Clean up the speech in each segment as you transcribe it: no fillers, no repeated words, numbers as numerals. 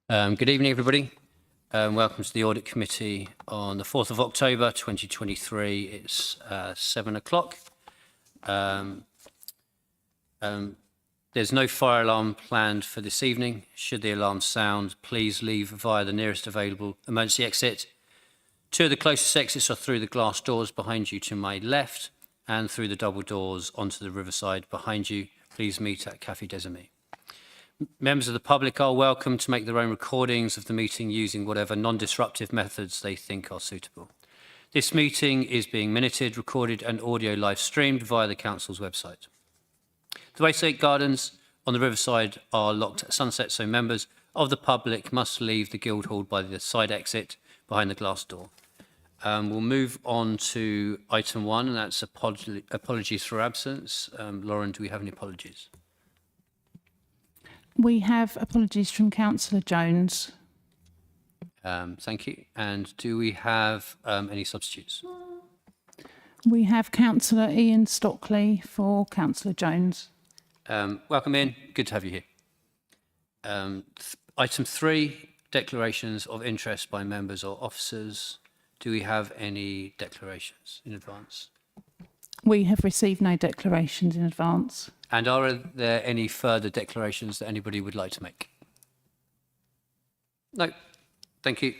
Good evening, everybody. Welcome to the Audit Committee on the 4th of October 2023. It's 7 o'clock. There's no fire alarm planned for this evening. Should the alarm sound, please leave via the nearest available emergency exit. Two of the closest exits are through the glass doors behind you to my left and through the double doors onto the riverside behind you. Please meet at Café des Amis. Members of the public are welcome to make their own recordings of the meeting using whatever non-disruptive methods they think are suitable. This meeting is being minuted, recorded and audio live streamed via the Council's website. The Wayside Gardens on the riverside are locked at sunset, so members of the public must leave the Guildhall by the side exit behind the glass door. We'll move on to item 1, and that's apologies for absence. Lauren, do we have any apologies? We have apologies from Councillor Jones. Thank you. And do we have any substitutes? We have Councillor Ian Stockley for Councillor Jones. Welcome in. Good to have you here. Item 3, declarations of interest by members or officers. Do we have any declarations in advance? We have received no declarations in advance. And are there any further declarations that anybody would like to make? No. Thank you.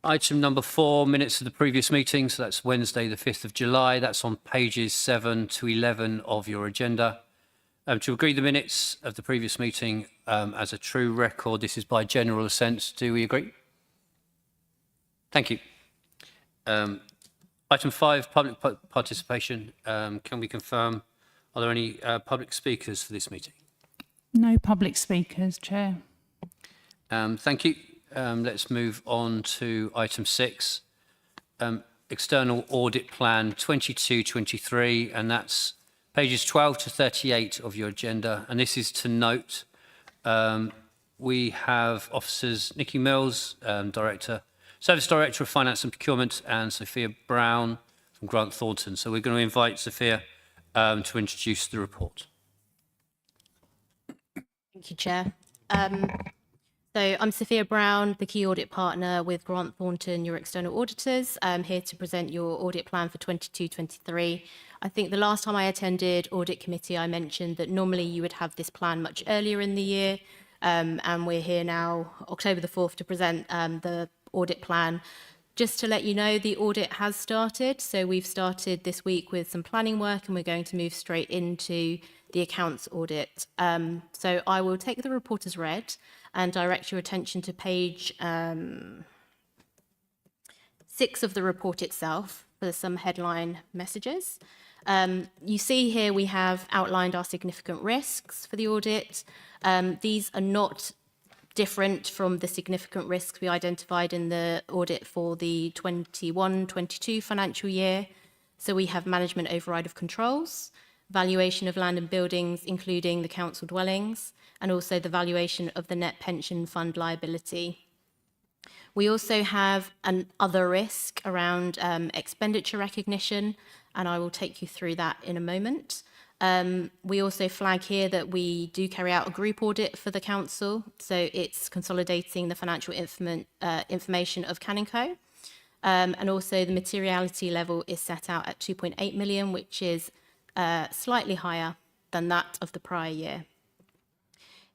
Item number 4, minutes of the previous meeting. So that's Wednesday, the 5th of July. That's on pages 7 to 11 of your agenda. To agree the minutes of the previous meeting as a true record, this is by general assent. Do we agree? Thank you. Item 5, public participation. Can we confirm, are there any public speakers for this meeting? No public speakers, Chair. Thank you. Let's move on to item 6, external audit plan 22-23, and that's pages 12 to 38 of your agenda. And this is to note, we have officers Nikki Mills, Service Director of Finance and Procurement, and Sophia Brown from Grant Thornton. So we're going to invite Sophia to introduce the report. Thank you, Chair. So I'm Sophia Brown, the Key Audit Partner with Grant Thornton, your external auditors. I'm here to present your audit plan for 22-23. I think the last time I attended Audit Committee, I mentioned that normally you would have this plan much earlier in the year. And we're here now, October the 4th, to present the audit plan. Just to let you know, the audit has started. So we've started this week with some planning work and we're going to move straight into the accounts audit. So I will take the report as read and direct your attention to page 6 of the report itself for some headline messages. You see here we have outlined our significant risks for the audit. These are not different from the significant risks we identified in the audit for the 21-22 financial year. So we have management override of controls, valuation of land and buildings, including the council dwellings, and also the valuation of the net pension fund liability. We also have an other risk around expenditure recognition, and I will take you through that in a moment. We also flag here that we do carry out a group audit for the council, so it's consolidating the financial information of Canning Co. And also the materiality level is set out at 2.8 million, which is slightly higher than that of the prior year.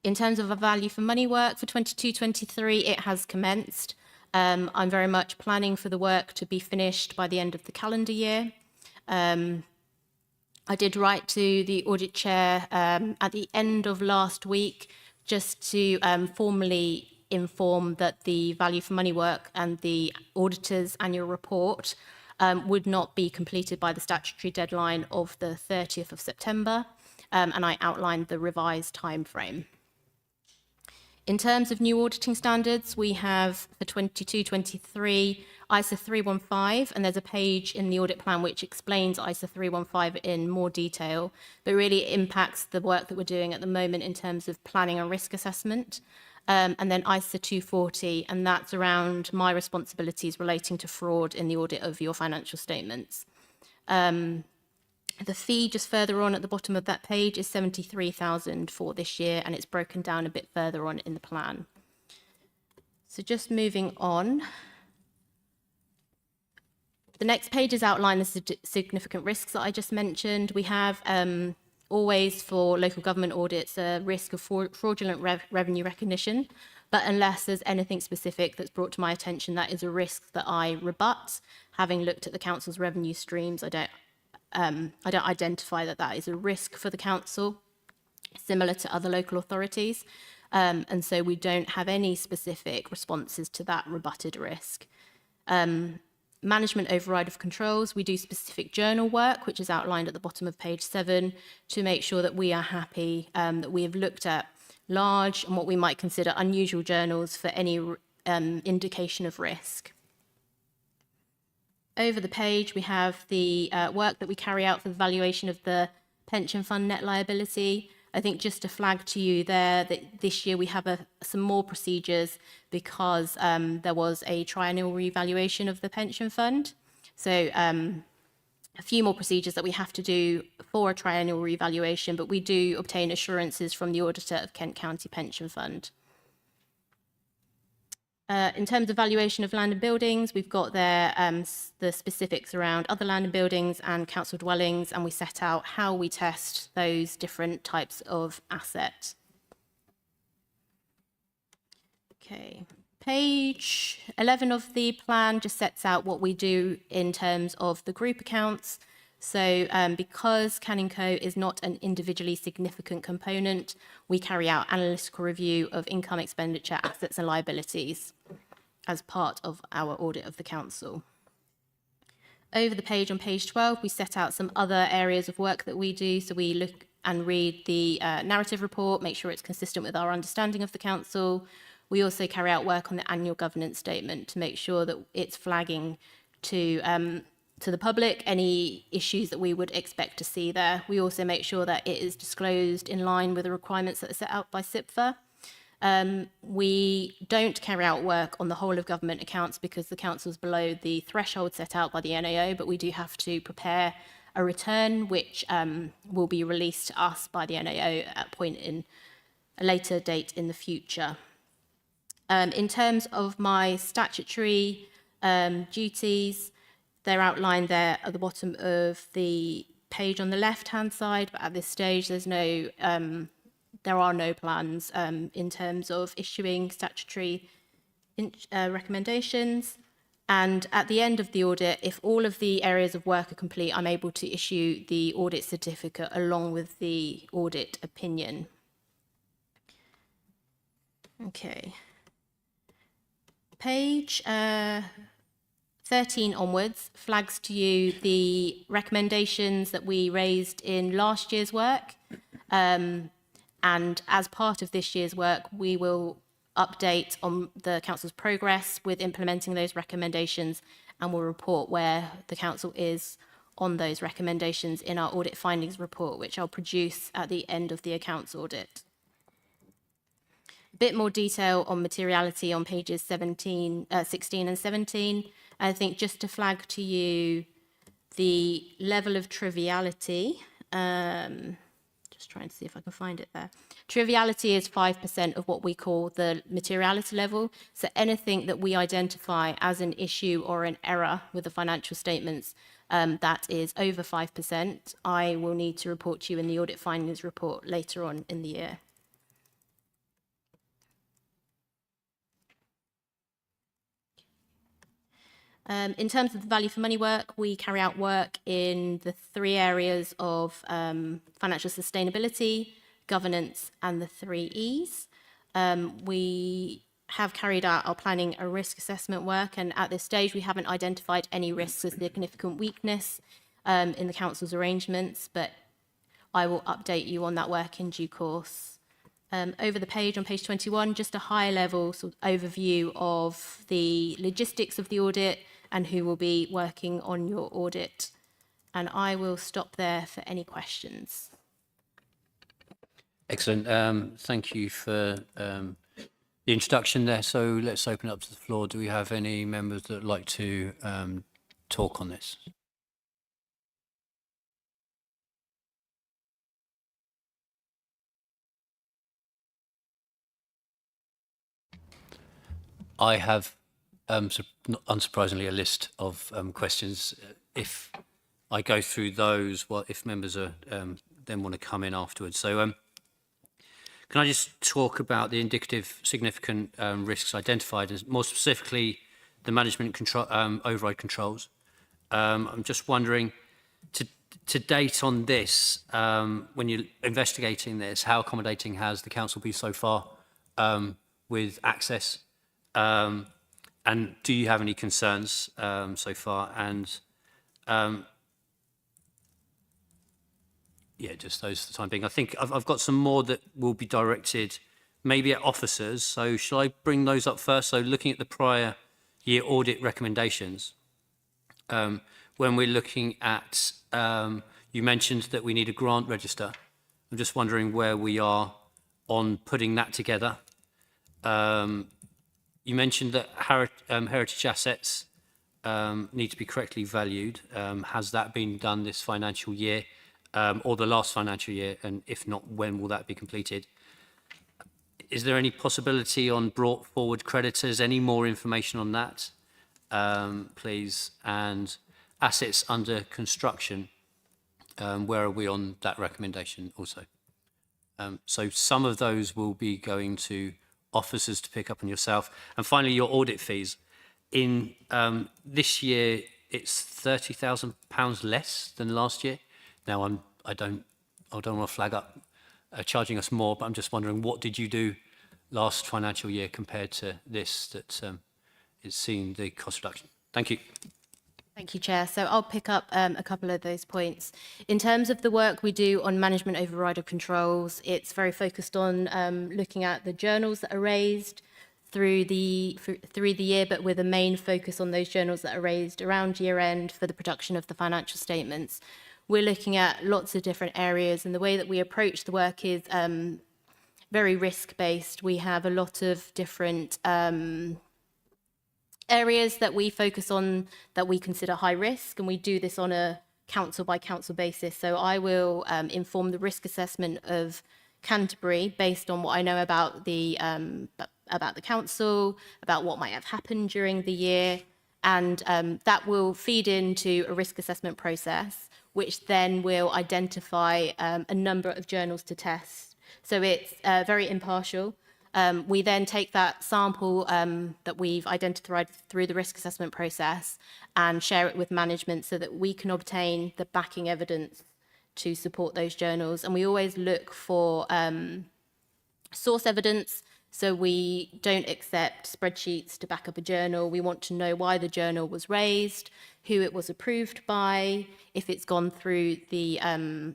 In terms of a value for money work for 22-23, it has commenced. I'm very much planning for the work to be finished by the end of the calendar year. I did write to the audit chair at the end of last week just to formally inform that the value for money work and the auditor's annual report would not be completed by the statutory deadline of the 30th of September, and I outlined the revised timeframe. In terms of new auditing standards, we have for 22-23 ISA 315, and there's a page in the audit plan which explains ISA 315 in more detail, but really impacts the work that we're doing at the moment in terms of planning and risk assessment. And then ISA 240, and that's around my responsibilities relating to fraud in the audit of your financial statements. The fee just further on at the bottom of that page is 73,000 for this year, and it's broken down a bit further on in the plan. So just moving on. The next pages outline the significant risks that I just mentioned. We have always for local government audits a risk of fraudulent revenue recognition, but unless there's anything specific that's brought to my attention that is a risk that I rebut, having looked at the council's revenue streams, I don't identify that that is a risk for the council, similar to other local authorities. And so we don't have any specific responses to that rebutted risk. Management override of controls, we do specific journal work, which is outlined at the bottom of page 7, to make sure that we are happy, that we have looked at large and what we might consider unusual journals for any indication of risk. Over the page, we have the work that we carry out for the valuation of the pension fund net liability. I think just to flag to you there that this year we have some more procedures because there was a triennial revaluation of the pension fund. So a few more procedures that we have to do for a triennial revaluation, but we do obtain assurances from the auditor of Kent County Pension Fund. In terms of valuation of land and buildings, we've got there the specifics around other land and buildings and council dwellings, and we set out how we test those different types of asset. Okay, page 11 of the plan just sets out what we do in terms of the group accounts. So because Canning Co is not an individually significant component, we carry out analytical review of income, expenditure, assets and liabilities as part of our audit of the council. Over the page on page 12, we set out some other areas of work that we do. So we look and read the narrative report, make sure it's consistent with our understanding of the council. We also carry out work on the annual governance statement to make sure that it's flagging to the public any issues that we would expect to see there. We also make sure that it is disclosed in line with the requirements that are set out by SIPFA. We don't carry out work on the whole of government accounts because the council is below the threshold set out by the NAO, but we do have to prepare a return which will be released to us by the NAO at a point in a later date in the future. In terms of my statutory duties, they're outlined there at the bottom of the page on the left-hand side, but at this stage there are no plans in terms of issuing statutory recommendations. And at the end of the audit, if all of the areas of work are complete, I'm able to issue the audit certificate along with the audit opinion. Okay. Page 13 onwards flags to you the recommendations that we raised in last year's work. And as part of this year's work, we will update on the council's progress with implementing those recommendations, and we'll report where the council is on those recommendations in our audit findings report, which I'll produce at the end of the accounts audit. A bit more detail on materiality on pages 16 and 17. I think just to flag to you the level of triviality, just trying to see if I can find it there. Triviality is 5% of what we call the materiality level. So anything that we identify as an issue or an error with the financial statements that is over 5%, I will need to report to you in the audit findings report later on in the year. In terms of the value for money work, we carry out work in the 3 areas of financial sustainability, governance, and the 3 E's. We have carried out our planning and risk assessment work, and at this stage, we haven't identified any risks as significant weakness in the council's arrangements, but I will update you on that work in due course. Over the page, on page 21, just a high-level sort of overview of the logistics of the audit and who will be working on your audit. And I will stop there for any questions. Excellent. Thank you for the introduction there. So let's open up to the floor. Do we have any members that would like to talk on this? I have, not unsurprisingly, a list of questions. If I go through those, well, if members are then want to come in afterwards. So can I just talk about the indicative significant risks identified, and more specifically, the management control override controls? I'm just wondering, to date on this, when you're investigating this, how accommodating has the council been so far with access? And do you have any concerns so far? And yeah, just those for the time being. I think I've got some more that will be directed maybe at officers. So shall I bring those up first? So looking at the prior year audit recommendations, when we're looking at, you mentioned that we need a grant register. I'm just wondering where we are on putting that together. You mentioned that heritage assets need to be correctly valued. Has that been done this financial year or the last financial year? And if not, when will that be completed? Is there any possibility on brought forward creditors? Any more information on that, please? And assets under construction, where are we on that recommendation also? So some of those will be going to officers to pick up on yourself. And finally, your audit fees. In this year, it's £30,000 less than last year. Now, I don't want to flag up charging us more, but I'm just wondering, what did you do last financial year compared to this that is seeing the cost reduction? Thank you. Thank you, Chair. So I'll pick up a couple of those points. In terms of the work we do on management overrider controls, it's very focused on looking at the journals that are raised through the year, but with a main focus on those journals that are raised around year end for the production of the financial statements. We're looking at lots of different areas, and the way that we approach the work is very risk-based. We have a lot of different areas that we focus on that we consider high risk, and we do this on a council by council basis. So I will inform the risk assessment of Canterbury based on what I know about the council, about what might have happened during the year, and that will feed into a risk assessment process, which then will identify a number of journals to test. So it's very impartial. We then take that sample that we've identified through the risk assessment process and share it with management so that we can obtain the backing evidence to support those journals. And we always look for source evidence. So we don't accept spreadsheets to back up a journal. We want to know why the journal was raised, who it was approved by, if it's gone through the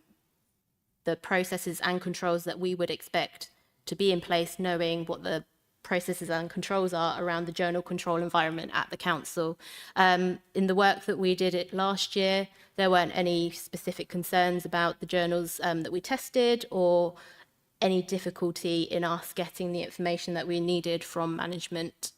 processes and controls that we would expect to be in place, knowing what the processes and controls are around the journal control environment at the council. In the work that we did it last year, there weren't any specific concerns about the journals that we tested or any difficulty in us getting the information that we needed from management.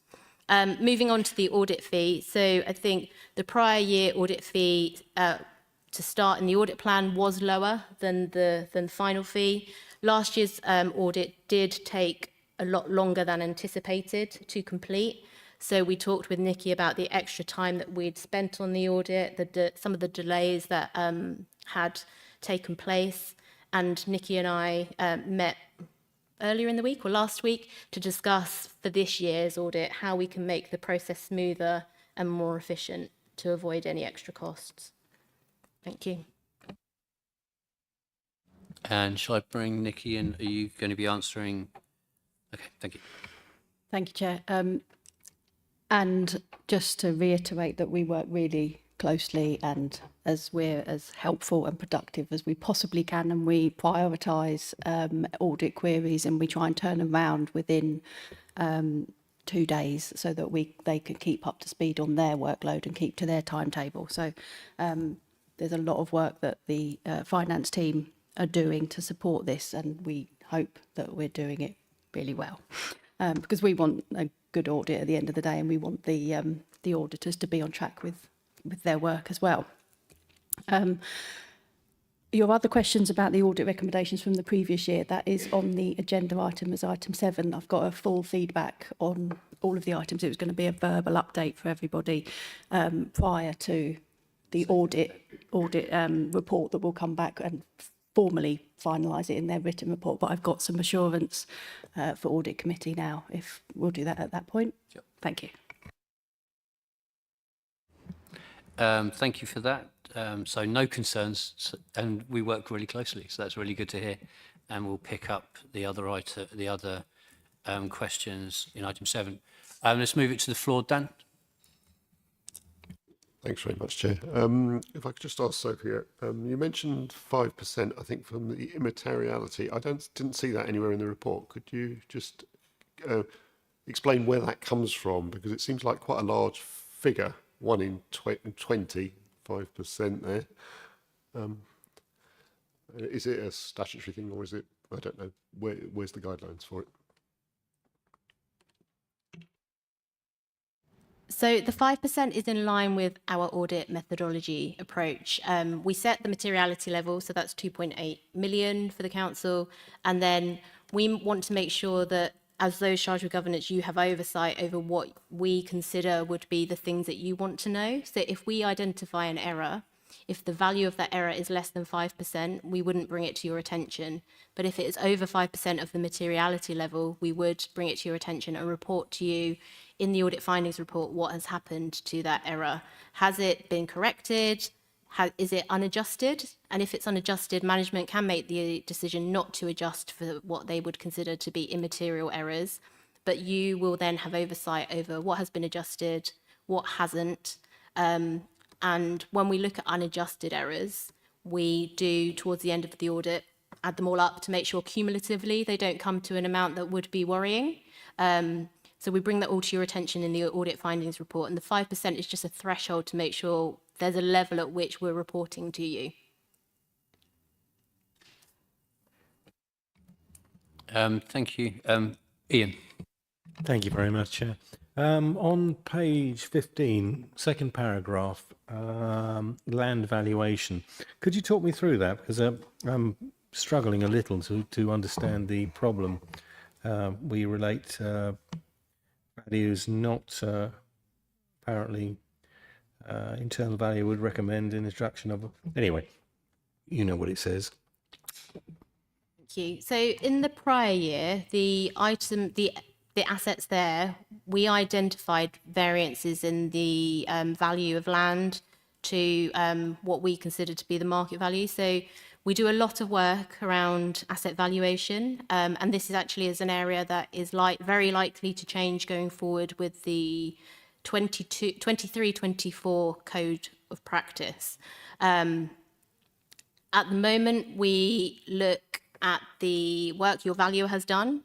Moving on to the audit fee. So I think the prior year audit fee to start in the audit plan was lower than the final fee. Last year's audit did take a lot longer than anticipated to complete. So we talked with Nikki about the extra time that we'd spent on the audit, some of the delays that had taken place. And Nikki and I met earlier in the week or last week to discuss for this year's audit how we can make the process smoother and more efficient to avoid any extra costs. Thank you. And shall I bring Nikki in? Are you going to be answering? Okay, thank you. Thank you, Chair. And just to reiterate that we work really closely and we're as helpful and productive as we possibly can, and we prioritise audit queries and we try and turn them around within 2 days so that they can keep up to speed on their workload and keep to their timetable. So there's a lot of work that the finance team are doing to support this, and we hope that we're doing it really well because we want a good audit at the end of the day, and we want the auditors to be on track with their work as well. Your other questions about the audit recommendations from the previous year, that is on the agenda item as item 7. I've got a full feedback on all of the items. It was going to be a verbal update for everybody prior to the audit report that will come back and formally finalise it in their written report. But I've got some assurance for Audit Committee now, if we'll do that at that point. Yep. Thank you. Thank you for that. So no concerns, and we work really closely, so that's really good to hear. And we'll pick up the other questions in item 7. Let's move it to the floor, Dan. Thanks very much, Chair. If I could just ask Sophia, you mentioned 5%, I think, from the immateriality. I didn't see that anywhere in the report. Could you just explain where that comes from? Because it seems like quite a large figure, 1 in 20, 5% there. Is it a statutory thing, or is it, I don't know, where's the guidelines for it? So the 5% is in line with our audit methodology approach. We set the materiality level, so that's 2.8 million for the council. And then we want to make sure that as those charged with governance, you have oversight over what we consider would be the things that you want to know. So if we identify an error, if the value of that error is less than 5%, we wouldn't bring it to your attention. But if it is over 5% of the materiality level, we would bring it to your attention and report to you in the audit findings report what has happened to that error. Has it been corrected? Is it unadjusted? And if it's unadjusted, management can make the decision not to adjust for what they would consider to be immaterial errors. But you will then have oversight over what has been adjusted, what hasn't. And when we look at unadjusted errors, we do, towards the end of the audit, add them all up to make sure cumulatively they don't come to an amount that would be worrying. So we bring that all to your attention in the audit findings report, and the 5% is just a threshold to make sure there's a level at which we're reporting to you. Thank you. Ian. Thank you very much, Chair. On page 15, second paragraph, land valuation. Could you talk me through that? Because I'm struggling a little to understand the problem. We relate values not apparently internal value would recommend in introduction of. Anyway, you know what it says. Thank you. So in the prior year, the assets there, we identified variances in the value of land to what we consider to be the market value. So we do a lot of work around asset valuation, and this is actually an area that is very likely to change going forward with the 23-24 Code of Practice. At the moment, we look at the work your valuer has done.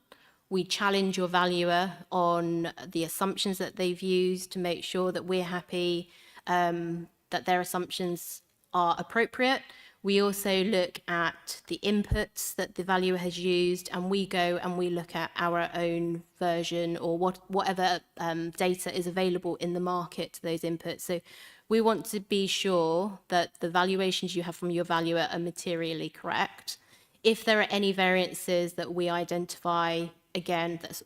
We challenge your valuer on the assumptions that they've used to make sure that we're happy that their assumptions are appropriate. We also look at the inputs that the valuer has used, and we go and we look at our own version or whatever data is available in the market to those inputs. So we want to be sure that the valuations you have from your valuer are materially correct. If there are any variances that we identify, again, that's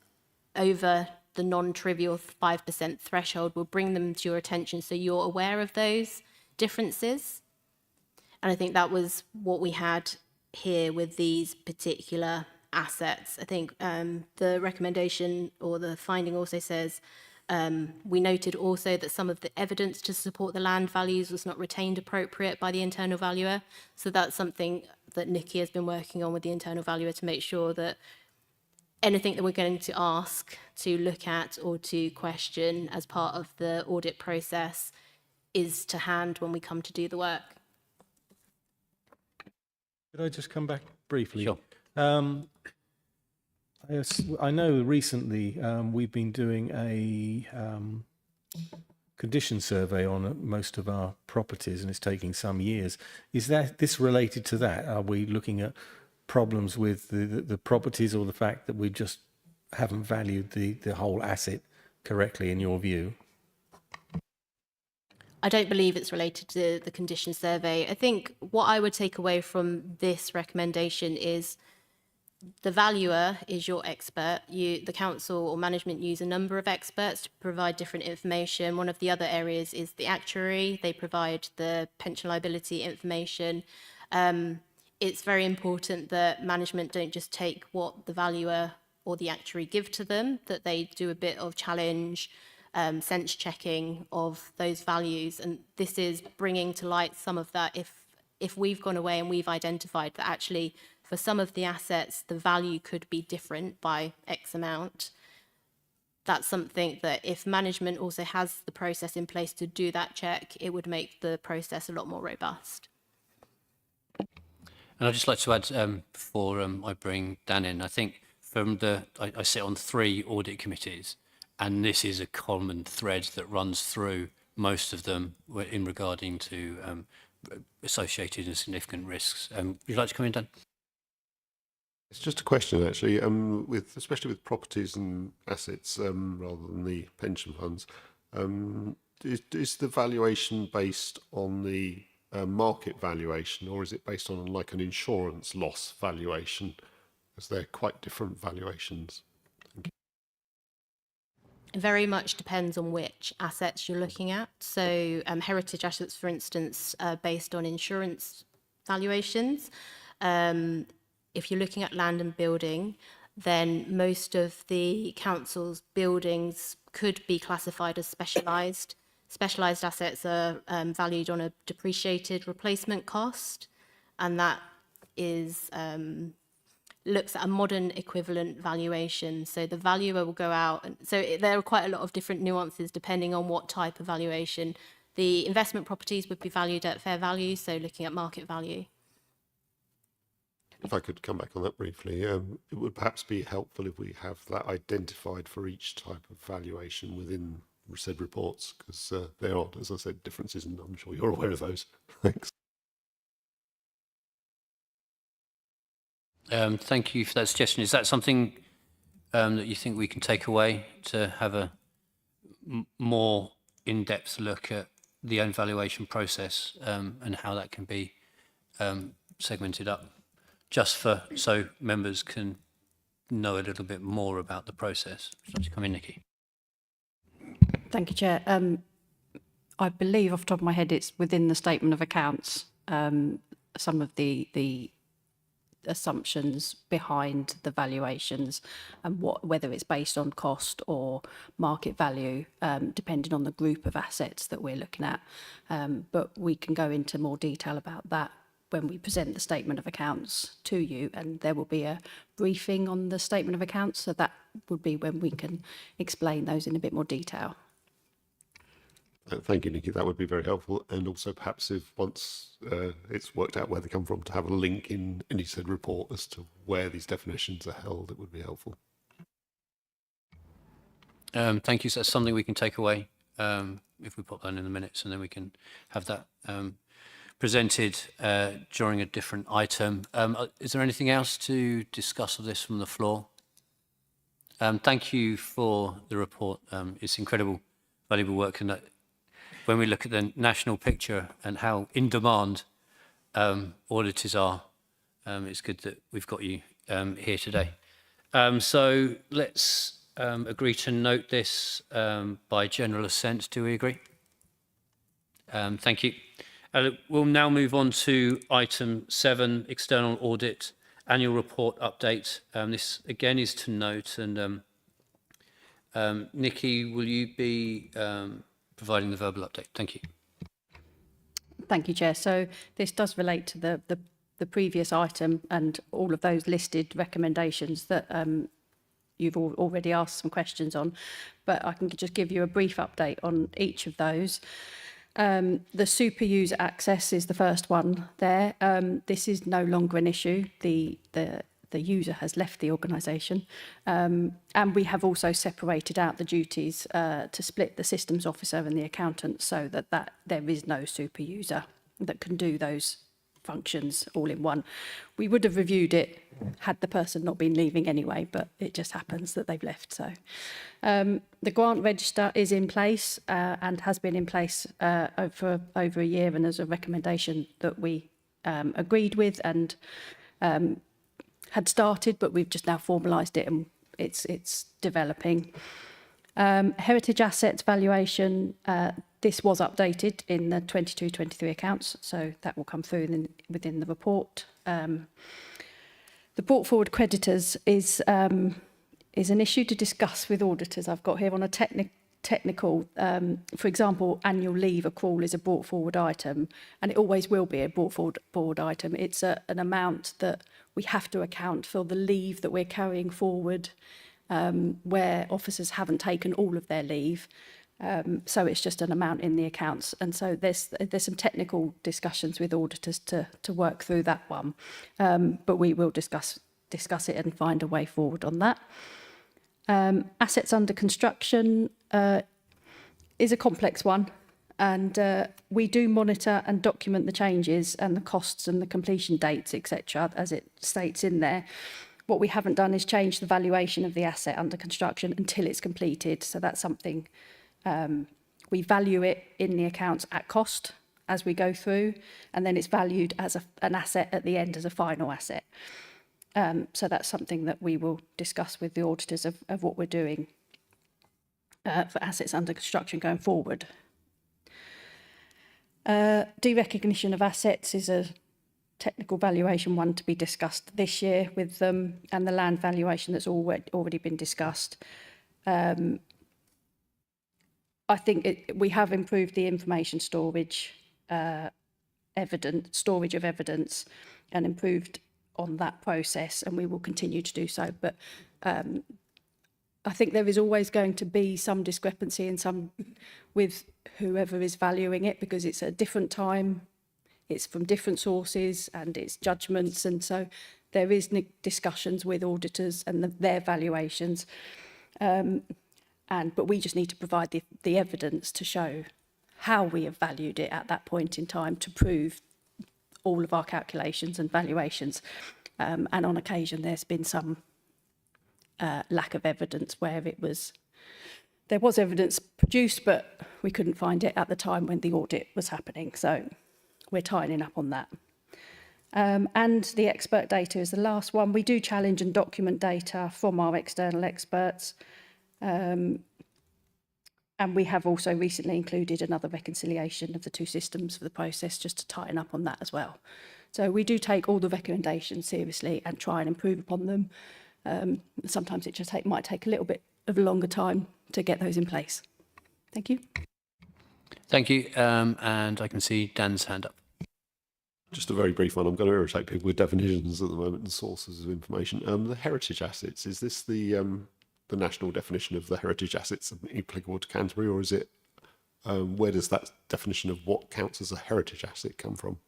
over the non-trivial 5% threshold, we'll bring them to your attention so you're aware of those differences. And I think that was what we had here with these particular assets. I think the recommendation or the finding also says, we noted also that some of the evidence to support the land values was not retained appropriate by the internal valuer. So that's something that Nikki has been working on with the internal valuer to make sure that anything that we're going to ask to look at or to question as part of the audit process is to hand when we come to do the work. Could I just come back briefly? Sure. I know recently we've been doing a condition survey on most of our properties, and it's taking some years. Is this related to that? Are we looking at problems with the properties, or the fact that we just haven't valued the whole asset correctly, in your view? I don't believe it's related to the condition survey. I think what I would take away from this recommendation is the valuer is your expert. The council or management use a number of experts to provide different information. One of the other areas is the actuary. They provide the pension liability information. It's very important that management don't just take what the valuer or the actuary give to them, that they do a bit of challenge, sense checking of those values. And this is bringing to light some of that. If we've gone away and we've identified that actually for some of the assets, the value could be different by X amount, that's something that if management also has the process in place to do that check, it would make the process a lot more robust. And I'd just like to add, before I bring Dan in, I think I sit on 3 audit committees, and this is a common thread that runs through most of them in regarding to associated and significant risks. Would you like to come in, Dan? It's just a question, actually, especially with properties and assets rather than the pension funds. Is the valuation based on the market valuation, or is it based on like an insurance loss valuation? Because they're quite different valuations. It very much depends on which assets you're looking at. So heritage assets, for instance, are based on insurance valuations. If you're looking at land and building, then most of the council's buildings could be classified as specialised. Specialised assets are valued on a depreciated replacement cost, and that is looks at a modern equivalent valuation. So the valuer will go out, and so there are quite a lot of different nuances depending on what type of valuation. The investment properties would be valued at fair value, so looking at market value. If I could come back on that briefly, it would perhaps be helpful if we have that identified for each type of valuation within said reports, because there are, as I said, differences, and I'm sure you're aware of those. Thanks. Thank you for that suggestion. Is that something that you think we can take away to have a more in-depth look at the own valuation process and how that can be segmented up, just so members can know a little bit more about the process? Would you like to come in, Nikki? Thank you, Chair. I believe off the top of my head it's within the statement of accounts, some of the assumptions behind the valuations and whether it's based on cost or market value, depending on the group of assets that we're looking at. But we can go into more detail about that when we present the statement of accounts to you, and there will be a briefing on the statement of accounts, so that would be when we can explain those in a bit more detail. Thank you, Nikki. That would be very helpful. And also perhaps if once it's worked out where they come from, to have a link in any said report as to where these definitions are held, it would be helpful. Thank you. So that's something we can take away if we put that in the minutes, and then we can have that presented during a different item. Is there anything else to discuss of this from the floor? Thank you for the report. It's incredible, valuable work, and when we look at the national picture and how in demand auditors are, it's good that we've got you here today. So let's agree to note this by general assent. Do we agree? Thank you. We'll now move on to item 7, external audit annual report update. This again is to note, and Nikki, will you be providing the verbal update? Thank you. Thank you, Chair. So this does relate to the previous item and all of those listed recommendations that you've already asked some questions on, but I can just give you a brief update on each of those. The super user access is the first one there. This is no longer an issue. The user has left the organisation, and we have also separated out the duties to split the systems officer and the accountant, so that there is no super user that can do those functions all in one. We would have reviewed it had the person not been leaving anyway, but it just happens that they've left. So the grant register is in place and has been in place for over a year, and there's a recommendation that we agreed with and had started, but we've just now formalised it and it's developing. Heritage assets valuation, this was updated in the 22-23 accounts, so that will come through within the report. The brought forward creditors is an issue to discuss with auditors. I've got here on a technical, for example, annual leave accrual is a brought forward item, and it always will be a brought forward item. It's an amount that we have to account for the leave that we're carrying forward, where officers haven't taken all of their leave. So it's just an amount in the accounts. And so there's some technical discussions with auditors to work through that one. But we will discuss it and find a way forward on that. Assets under construction is a complex one. And we do monitor and document the changes and the costs and the completion dates, etc., as it states in there. What we haven't done is change the valuation of the asset under construction until it's completed. So that's something we value it in the accounts at cost as we go through, and then it's valued as an asset at the end as a final asset. So that's something that we will discuss with the auditors of what we're doing for assets under construction going forward. Derecognition of assets is a technical valuation one to be discussed this year with them, and the land valuation that's already been discussed. I think we have improved the information storage, storage of evidence, and improved on that process, and we will continue to do so. But I think there is always going to be some discrepancy with whoever is valuing it, because it's a different time, it's from different sources, and it's judgments, and so there is discussions with auditors and their valuations. But we just need to provide the evidence to show how we have valued it at that point in time to prove all of our calculations and valuations. And on occasion, there's been some lack of evidence where there was evidence produced, but we couldn't find it at the time when the audit was happening. So we're tightening up on that. And the expert data is the last one. We do challenge and document data from our external experts. And we have also recently included another reconciliation of the two systems for the process, just to tighten up on that as well. So we do take all the recommendations seriously and try and improve upon them. Sometimes it just might take a little bit of a longer time to get those in place. Thank you. Thank you. And I can see Dan's hand up. Just a very brief one. I'm going to irritate people with definitions at the moment and sources of information. The heritage assets, is this the national definition of the heritage assets applicable to Canterbury, or is it, where does that definition of what counts as a heritage asset come from?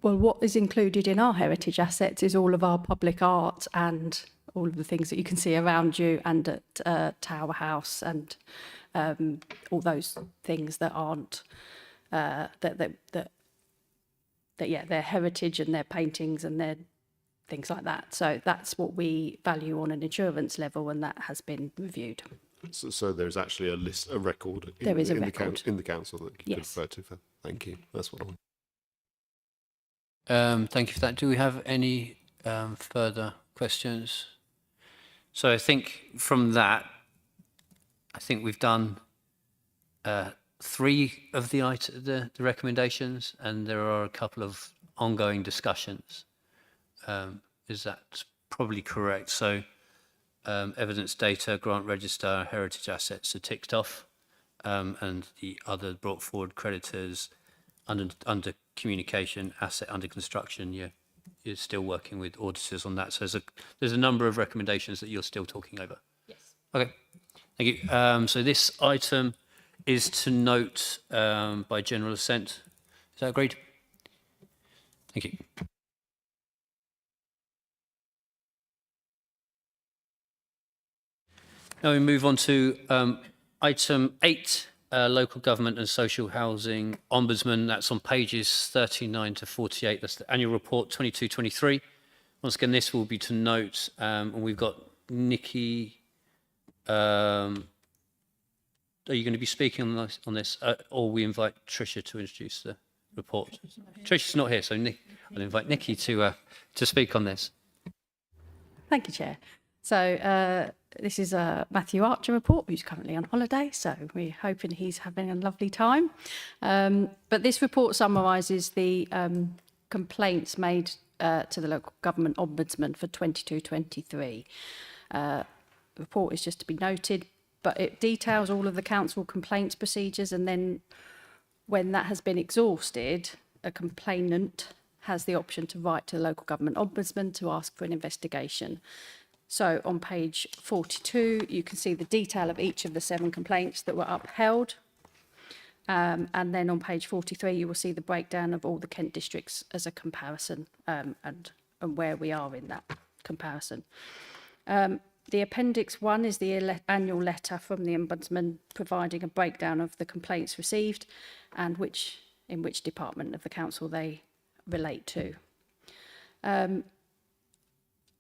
Well, what is included in our heritage assets is all of our public art and all of the things that you can see around you and at Tower House, and all those things that aren't, they're heritage, and their paintings and their things like that. So that's what we value on an insurance level, and that has been reviewed. So there's actually a record in the council that you could refer to. Thank you. That's what I want. Thank you for that. Do we have any further questions? So I think from that, I think we've done 3 of the recommendations, and there are a couple of ongoing discussions. Is that probably correct? So evidence data, grant register, heritage assets are ticked off, and the other brought forward creditors under communication, asset under construction, you're still working with auditors on that. So there's a number of recommendations that you're still talking over. Yes. Okay, thank you. So this item is to note by general assent. Is that agreed? Thank you. Now we move on to item 8, local government and social housing ombudsman. That's on pages 39 to 48. That's the annual report 22-23. Once again, this will be to note, and we've got Nikki. Are you going to be speaking on this, or we invite Tricia to introduce the report. Tricia's not here, so I'll invite Nikki to speak on this. Thank you, Chair. So this is a Matthew Archer report, who's currently on holiday, so we're hoping he's having a lovely time. But this report summarises the complaints made to the local government ombudsman for 22-23. The report is just to be noted, but it details all of the council complaints procedures, and then when that has been exhausted, a complainant has the option to write to the local government ombudsman to ask for an investigation. So on page 42, you can see the detail of each of the 7 complaints that were upheld. And then on page 43, you will see the breakdown of all the Kent districts as a comparison and where we are in that comparison. The Appendix 1 is the annual letter from the Ombudsman providing a breakdown of the complaints received and in which department of the council they relate to.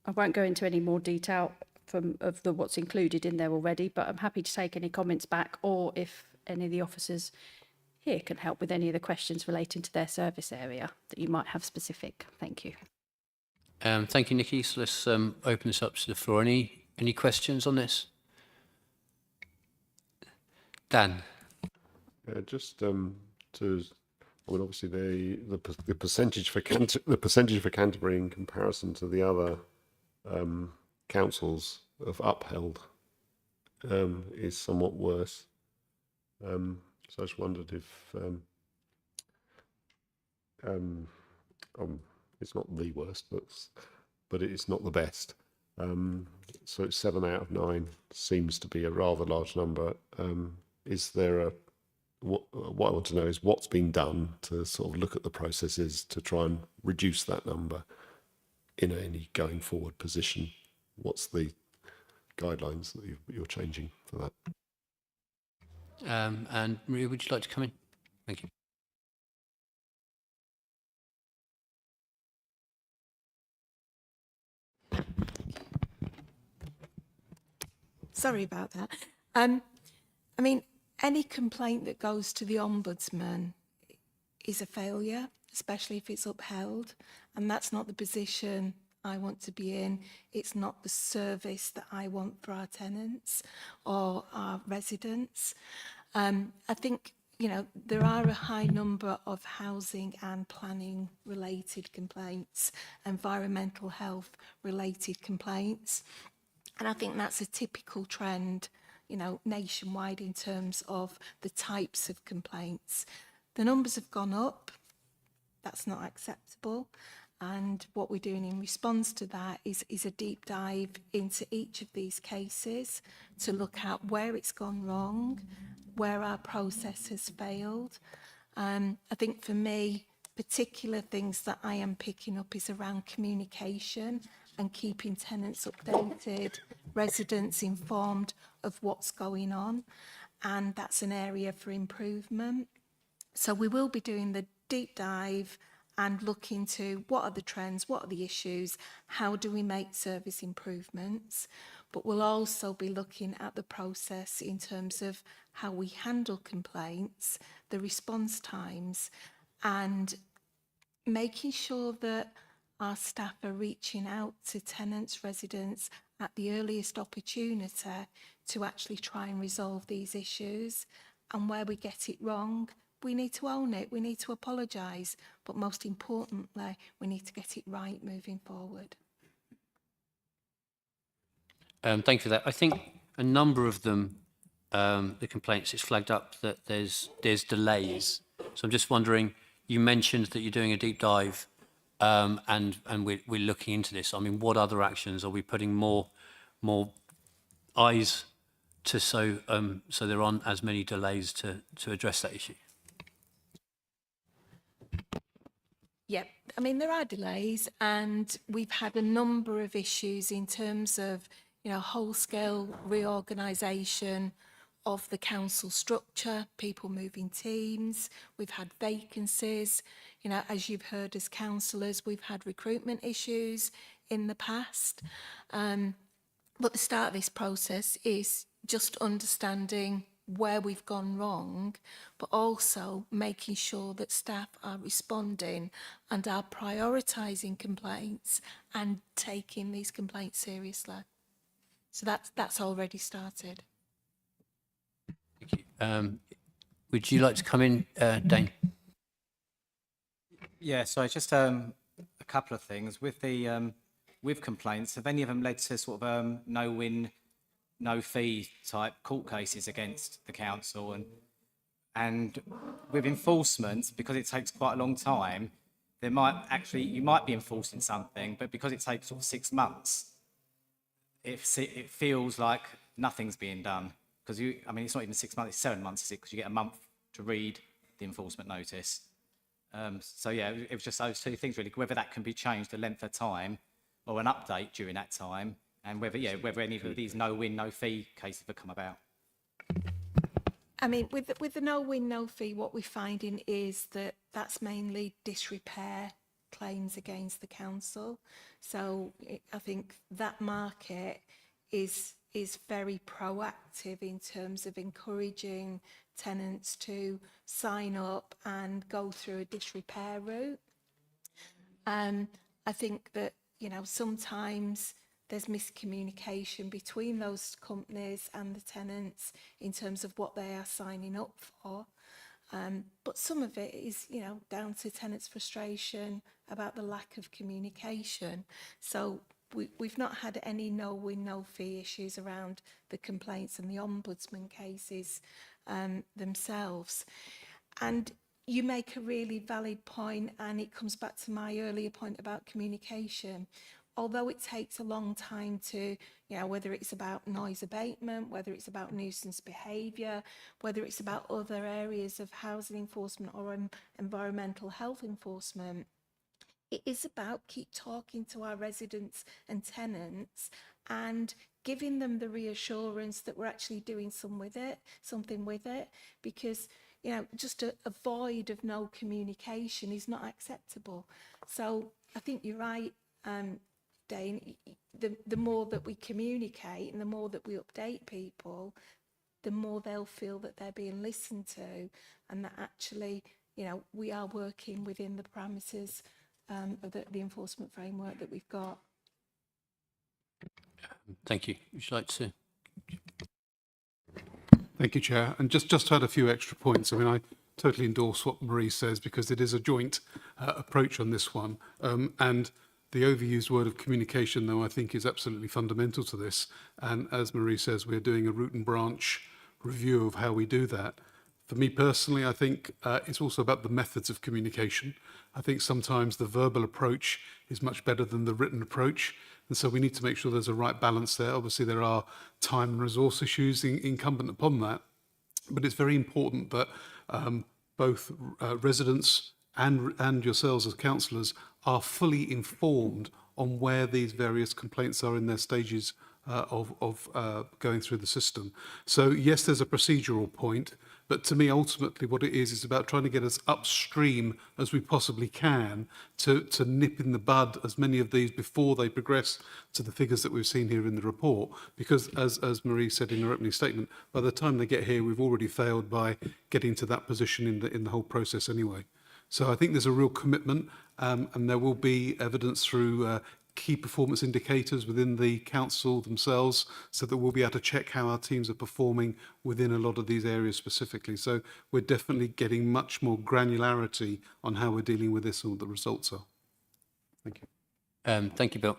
I won't go into any more detail of what's included in there already, but I'm happy to take any comments back, or if any of the officers here can help with any of the questions relating to their service area that you might have specific. Thank you. Thank you, Nikki. So let's open this up to the floor. Any questions on this? Dan. Just to, I mean, obviously the percentage for Canterbury in comparison to the other councils have upheld is somewhat worse. So I just wondered if it's not the worst, but it's not the best. So it's 7 out of 9 seems to be a rather large number. Is there what I want to know is what's been done to sort of look at the processes to try and reduce that number in any going forward position? What's the guidelines that you're changing for that? And Maria, would you like to come in? Thank you. Sorry about that. I mean, any complaint that goes to the Ombudsman is a failure, especially if it's upheld, and that's not the position I want to be in. It's not the service that I want for our tenants or our residents. I think, you know, there are a high number of housing and planning related complaints, environmental health related complaints. And I think that's a typical trend, you know, nationwide in terms of the types of complaints. The numbers have gone up. That's not acceptable. And what we're doing in response to that is a deep dive into each of these cases to look at where it's gone wrong, where our process has failed. I think for me, particular things that I am picking up is around communication and keeping tenants updated, residents informed of what's going on, and that's an area for improvement. So we will be doing the deep dive and look into what are the trends, what are the issues, how do we make service improvements, but we'll also be looking at the process in terms of how we handle complaints, the response times, and making sure that our staff are reaching out to tenants, residents at the earliest opportunity to actually try and resolve these issues. And where we get it wrong, we need to own it, we need to apologise, but most importantly, we need to get it right moving forward. Thank you for that. I think a number of them, the complaints, it's flagged up that there's delays. So I'm just wondering, you mentioned that you're doing a deep dive and we're looking into this. I mean, what other actions are we putting more eyes to so there aren't as many delays to address that issue? Yeah, I mean, there are delays and we've had a number of issues in terms of, you know, whole-scale reorganisation of the council structure, people moving teams, we've had vacancies, you know, as you've heard as councillors, we've had recruitment issues in the past. But the start of this process is just understanding where we've gone wrong, but also making sure that staff are responding and are prioritising complaints and taking these complaints seriously. So that's already started. Thank you. Would you like to come in, Dane? Yeah, so just a couple of things with the with complaints. Have any of them led to sort of no win, no fee type court cases against the council? And with enforcement, because it takes quite a long time, you might be enforcing something, but because it takes sort of 6 months, it feels like nothing's being done. Because I mean, it's not even 6 months; it's 7 months, is it? Because you get a month to read the enforcement notice. So yeah, it was just those two things really. Whether that can be changed, the length of time, or an update during that time, and whether any of these no win, no fee cases have come about. I mean, with the no win, no fee, what we're finding is that that's mainly disrepair claims against the council. So I think that market is very proactive in terms of encouraging tenants to sign up and go through a disrepair route. I think that, you know, sometimes there's miscommunication between those companies and the tenants in terms of what they are signing up for. But some of it is, you know, down to tenants' frustration about the lack of communication. So we've not had any no win, no fee issues around the complaints and the ombudsman cases themselves. And you make a really valid point, and it comes back to my earlier point about communication. Although it takes a long time to, you know, whether it's about noise abatement, whether it's about nuisance behaviour, whether it's about other areas of housing enforcement or environmental health enforcement, it is about keep talking to our residents and tenants and giving them the reassurance that we're actually doing something with it, because, you know, just a void of no communication is not acceptable. So I think you're right, Dane, the more that we communicate and the more that we update people, the more they'll feel that they're being listened to, and that actually, you know, we are working within the parameters of the enforcement framework that we've got. Thank you. Would you like to? Thank you, Chair. And just to add a few extra points. I mean, I totally endorse what Marie says, because it is a joint approach on this one. And the overused word of communication, though, I think is absolutely fundamental to this. And as Marie says, we're doing a root and branch review of how we do that. For me personally, I think it's also about the methods of communication. I think sometimes the verbal approach is much better than the written approach. And so we need to make sure there's a right balance there. Obviously, there are time and resource issues incumbent upon that. But it's very important that both residents and yourselves as councillors are fully informed on where these various complaints are in their stages of going through the system. So yes, there's a procedural point, but to me, ultimately, what it is about trying to get as upstream as we possibly can to nip in the bud as many of these before they progress to the figures that we've seen here in the report. Because as Marie said in her opening statement, by the time they get here, we've already failed by getting to that position in the whole process anyway. So I think there's a real commitment, and there will be evidence through key performance indicators within the council themselves, so that we'll be able to check how our teams are performing within a lot of these areas specifically. So we're definitely getting much more granularity on how we're dealing with this and what the results are. Thank you. Thank you, Bill.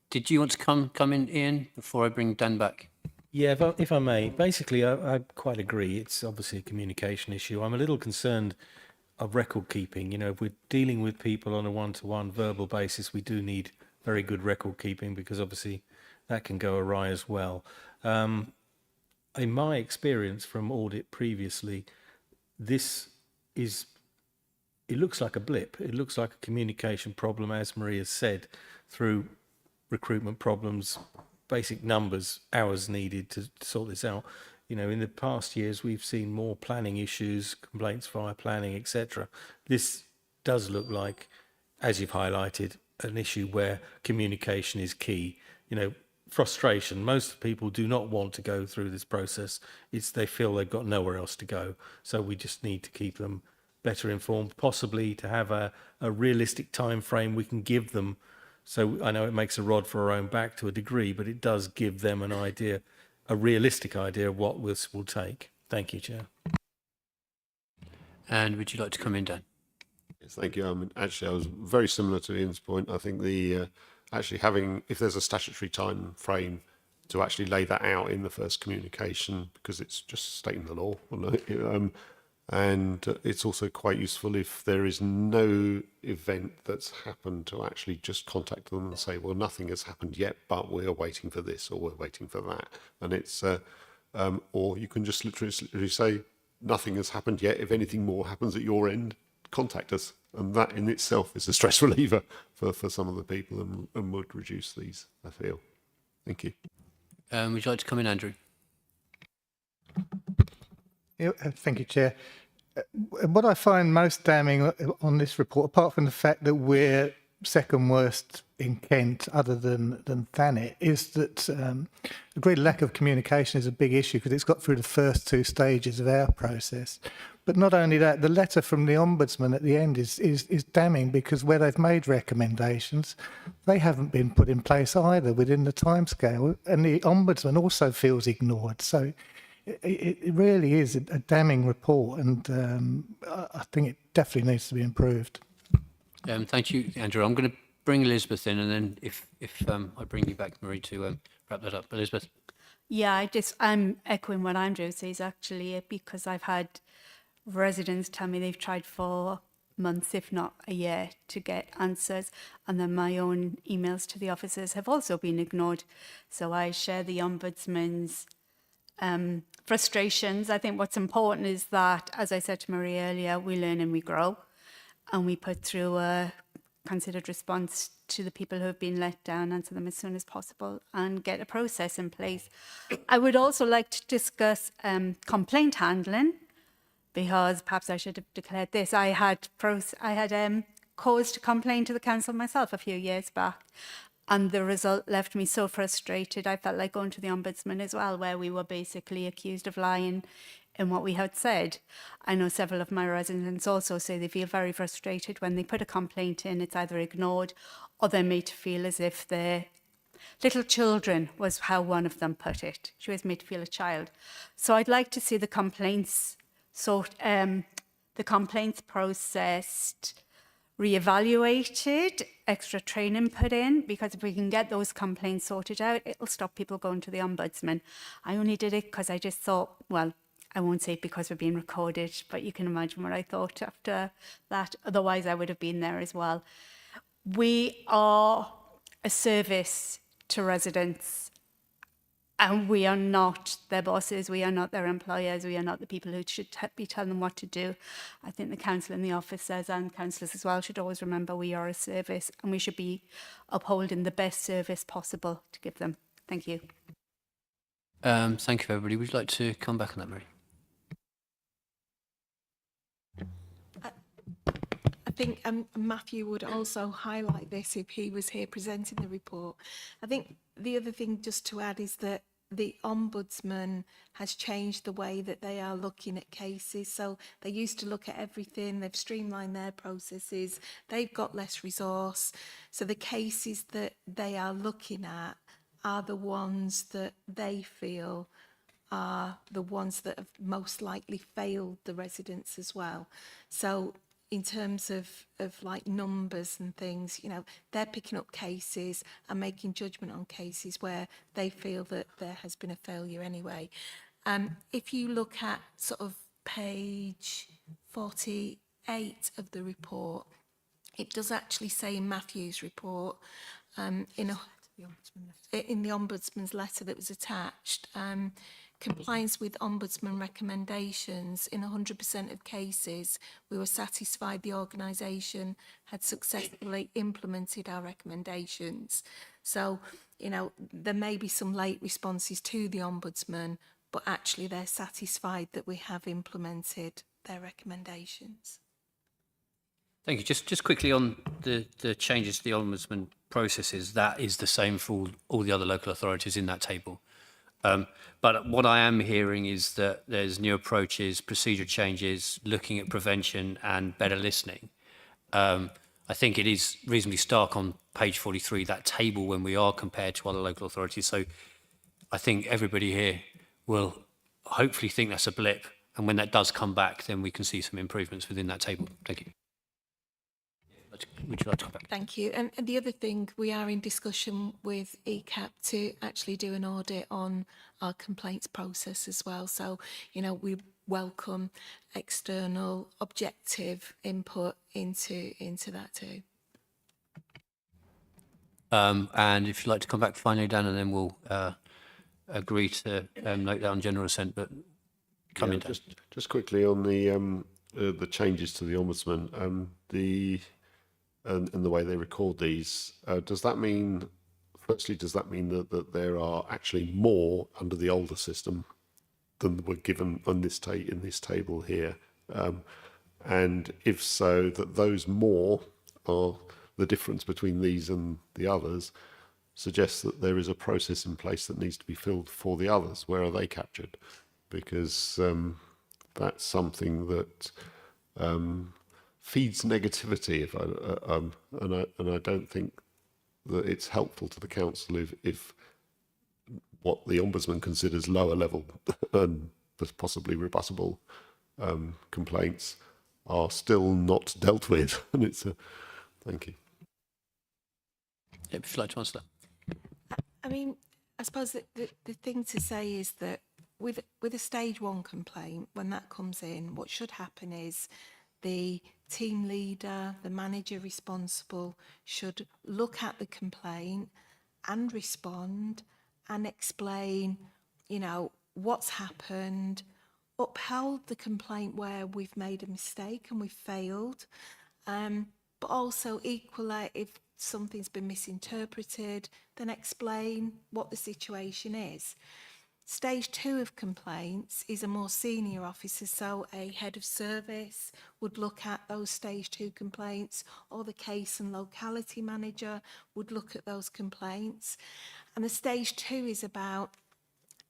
Did you want to come in, Ian, before I bring Dan back? Yeah, if I may. Basically, I quite agree. It's obviously a communication issue. I'm a little concerned of record keeping. You know, if we're dealing with people on a one-to-one verbal basis, we do need very good record keeping, because obviously that can go awry as well. In my experience from audit previously, it looks like a blip. It looks like a communication problem, as Maria said, through recruitment problems, basic numbers, hours needed to sort this out. You know, in the past years, we've seen more planning issues, complaints via planning, etc. This does look like, as you've highlighted, an issue where communication is key. You know, frustration. Most people do not want to go through this process. They feel they've got nowhere else to go. So we just need to keep them better informed, possibly to have a realistic time frame we can give them. So I know it makes a rod for our own back to a degree, but it does give them an idea, a realistic idea of what this will take. Thank you, Chair. And would you like to come in, Dan? Yes, thank you. I mean, actually, I was very similar to Ian's point. I think the actually having, if there's a statutory time frame, to actually lay that out in the first communication, because it's just stating the law. And it's also quite useful if there is no event that's happened, to actually just contact them and say, well, nothing has happened yet, but we're waiting for this or we're waiting for that. And it's, or you can just literally say, nothing has happened yet. If anything more happens at your end, contact us. And that in itself is a stress reliever for some of the people, and would reduce these, I feel. Thank you. Would you like to come in, Andrew? Yeah, thank you, Chair. What I find most damning on this report, apart from the fact that we're second worst in Kent, other than Thanet, is that a great lack of communication is a big issue, because it's got through the first two stages of our process. But not only that, the letter from the Ombudsman at the end is damning, because where they've made recommendations, they haven't been put in place either within the timescale, and the Ombudsman also feels ignored. So it really is a damning report, and I think it definitely needs to be improved. Thank you, Andrew. I'm going to bring Elizabeth in, and then if I bring you back, Marie, to wrap that up. Elizabeth. Yeah, I'm echoing what Andrew says, actually, because I've had residents tell me they've tried for months, if not a year, to get answers, and then my own emails to the officers have also been ignored. So I share the Ombudsman's frustrations. I think what's important is that, as I said to Marie earlier, we learn and we grow, and we put through a considered response to the people who have been let down, answer them as soon as possible, and get a process in place. I would also like to discuss complaint handling, because perhaps I should have declared this. I had cause to complain to the council myself a few years back, and the result left me so frustrated. I felt like going to the Ombudsman as well, where we were basically accused of lying in what we had said. I know several of my residents also say they feel very frustrated when they put a complaint in, it's either ignored or they're made to feel as if they're little children, was how one of them put it. She was made to feel a child. So I'd like to see the complaints processed, reevaluated, extra training put in, because if we can get those complaints sorted out, it'll stop people going to the Ombudsman. I only did it because I just thought, well, I won't say it because we're being recorded, but you can imagine what I thought after that. Otherwise, I would have been there as well. We are a service to residents, and we are not their bosses, we are not their employers, we are not the people who should be telling them what to do. I think the council and the officers and councillors as well should always remember we are a service, and we should be upholding the best service possible to give them. Thank you. Thank you, everybody. Would you like to come back on that, Marie? I think Matthew would also highlight this if he was here presenting the report. I think the other thing just to add is that the Ombudsman has changed the way that they are looking at cases. So they used to look at everything, they've streamlined their processes, they've got less resource. So the cases that they are looking at are the ones that they feel are the ones that have most likely failed the residents as well. So in terms of like numbers and things, you know, they're picking up cases and making judgment on cases where they feel that there has been a failure anyway. If you look at sort of page 48 of the report, it does actually say in Matthew's report, in the Ombudsman's letter that was attached, compliance with Ombudsman recommendations. In 100% of cases, we were satisfied the organisation had successfully implemented our recommendations. So, you know, there may be some late responses to the Ombudsman, but actually they're satisfied that we have implemented their recommendations. Thank you. Just quickly on the changes to the ombudsman processes, that is the same for all the other local authorities in that table. But what I am hearing is that there's new approaches, procedure changes, looking at prevention and better listening. I think it is reasonably stark on page 43, that table, when we are compared to other local authorities. So I think everybody here will hopefully think that's a blip. And when that does come back, then we can see some improvements within that table. Thank you. Would you like to come back? Thank you. And the other thing, we are in discussion with ECAP to actually do an audit on our complaints process as well. So, you know, we welcome external objective input into that too. And if you'd like to come back finally, Dan, and then we'll agree to note down general assent, but come in. Just quickly on the changes to the ombudsman, and the way they record these, does that mean, firstly, does that mean that there are actually more under the older system than were given on this in this table here? And if so, that those more are the difference between these and the others suggests that there is a process in place that needs to be filled for the others. Where are they captured? Because that's something that feeds negativity. And I don't think that it's helpful to the council if what the ombudsman considers lower level and possibly rebuttable complaints are still not dealt with. And it's a thank you. If you'd like to answer that. I mean, I suppose that the thing to say is that with a stage 1 complaint, when that comes in, what should happen is the team leader, the manager responsible should look at the complaint and respond and explain, you know, what's happened, upheld the complaint where we've made a mistake and we've failed, but also equally, if something's been misinterpreted, then explain what the situation is. Stage 2 of complaints is a more senior officer, so a head of service would look at those stage 2 complaints, or the case and locality manager would look at those complaints. And the stage 2 is about,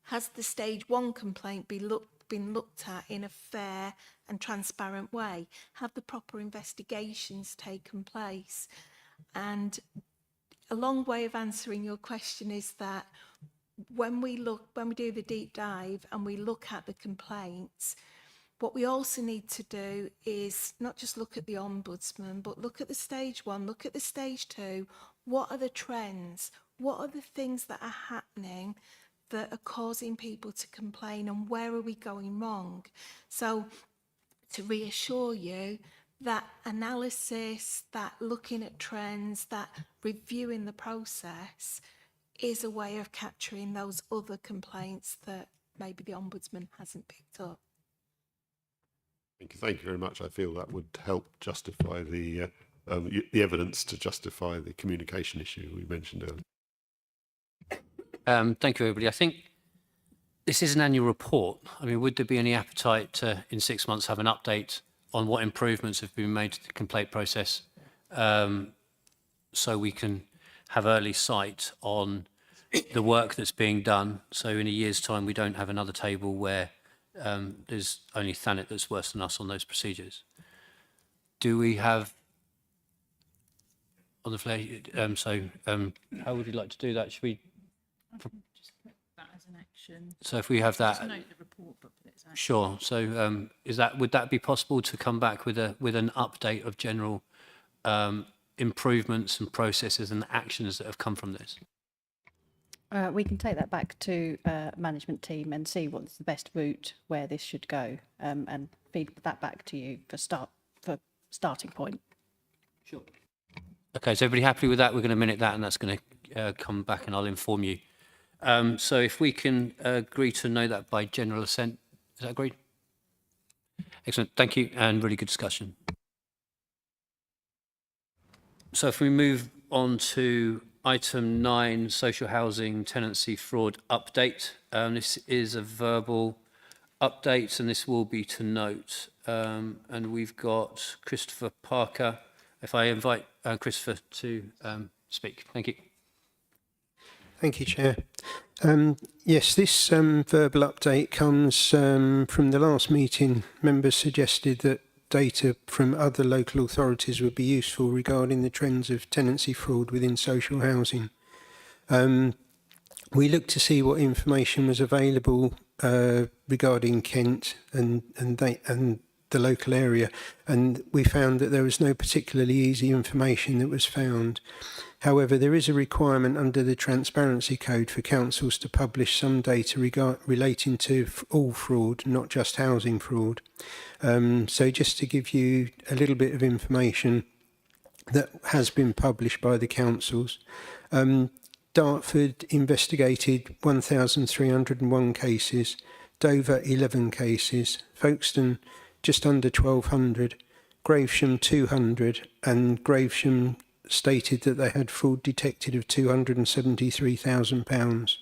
has the stage 1 complaint been looked at in a fair and transparent way? Have the proper investigations taken place? And a long way of answering your question is that when we do the deep dive and we look at the complaints, what we also need to do is not just look at the ombudsman, but look at the stage 1, look at the stage 2. What are the trends? What are the things that are happening that are causing people to complain, and where are we going wrong? So to reassure you, that analysis, that looking at trends, that reviewing the process is a way of capturing those other complaints that maybe the ombudsman hasn't picked up. Thank you very much. I feel that would help justify the evidence to justify the communication issue we mentioned earlier. Thank you, everybody. I think this is an annual report. I mean, would there be any appetite to, in 6 months, have an update on what improvements have been made to the complaint process, so we can have early sight on the work that's being done, so in a year's time we don't have another table where there's only Thanet that's worse than us on those procedures. Do we have on the floor? How would you like to do that? Should we? Just put that as an action. So if we have that, Just note the report, but put it as action. sure. So would that be possible to come back with an update of general improvements and processes and actions that have come from this? We can take that back to management team and see what's the best route where this should go, and feed that back to you for starting point. Sure. Okay, so everybody happy with that? We're going to minute that, and that's going to come back, and I'll inform you. So if we can agree to know that by general assent, is that agreed? Excellent, thank you, and really good discussion. So if we move on to item 9, social housing tenancy fraud update. This is a verbal update, and this will be to note. And we've got Christopher Parker If I invite Christopher to speak. Thank you. Thank you, Chair. Yes, this verbal update comes from the last meeting. Members suggested that data from other local authorities would be useful regarding the trends of tenancy fraud within social housing. We looked to see what information was available regarding Kent and the local area, and we found that there was no particularly easy information that was found. However, there is a requirement under the Transparency Code for councils to publish some data relating to all fraud, not just housing fraud. So just to give you a little bit of information that has been published by the councils. Dartford investigated 1,301 cases, Dover 11 cases, Folkestone just under 1,200, Gravesham 200, and Gravesham stated that they had fraud detected of £273,000.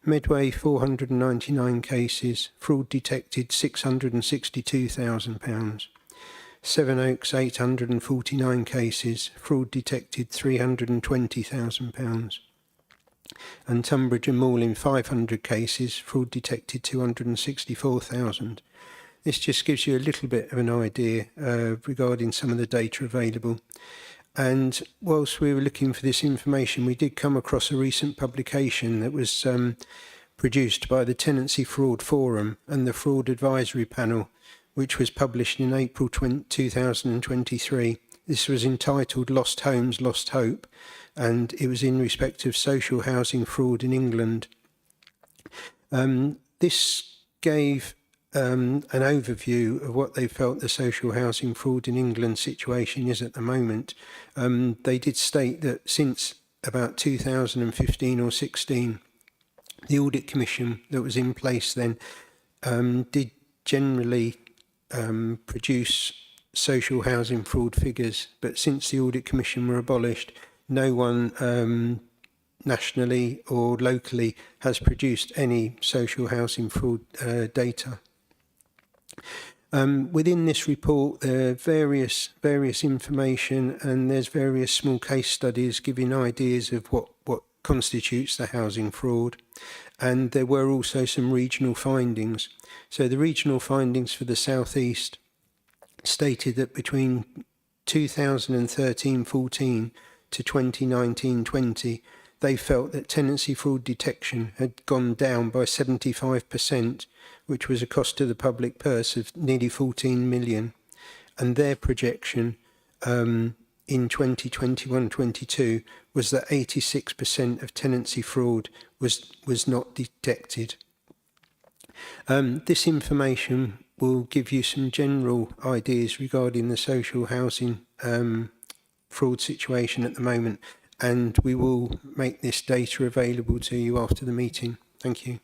Medway 499 cases, fraud detected £662,000. Sevenoaks 849 cases, fraud detected £320,000. And Tunbridge and Malling 500 cases, fraud detected £264,000. This just gives you a little bit of an idea regarding some of the data available. And whilst we were looking for this information, we did come across a recent publication that was produced by the Tenancy Fraud Forum and the Fraud Advisory Panel, which was published in April 2023. This was entitled Lost Homes, Lost Hope, and it was in respect of social housing fraud in England. This gave an overview of what they felt the social housing fraud in England situation is at the moment. They did state that since about 2015 or 16, the Audit Commission that was in place then did generally produce social housing fraud figures, but since the Audit Commission were abolished, no one nationally or locally has produced any social housing fraud data. Within this report, there are various information, and there's various small case studies giving ideas of what constitutes the housing fraud. And there were also some regional findings. So the regional findings for the South East stated that between 2013-14 to 2019-20, they felt that tenancy fraud detection had gone down by 75%, which was a cost to the public purse of nearly 14 million. And their projection in 2021-22 was that 86% of tenancy fraud was not detected. This information will give you some general ideas regarding the social housing fraud situation at the moment, and we will make this data available to you after the meeting. Thank you.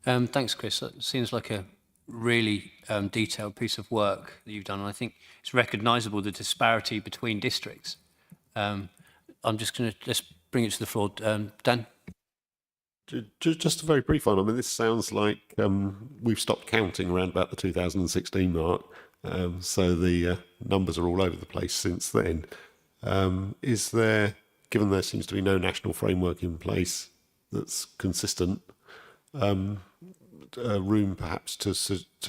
Thanks, Chris. That seems like a really detailed piece of work that you've done, and I think it's recognisable the disparity between districts. I'm just going to let's bring it to the floor. Dan? Just a very brief one. I mean, this sounds like we've stopped counting around about the 2016 mark, so the numbers are all over the place since then. Is there, given there seems to be no national framework in place that's consistent, room perhaps to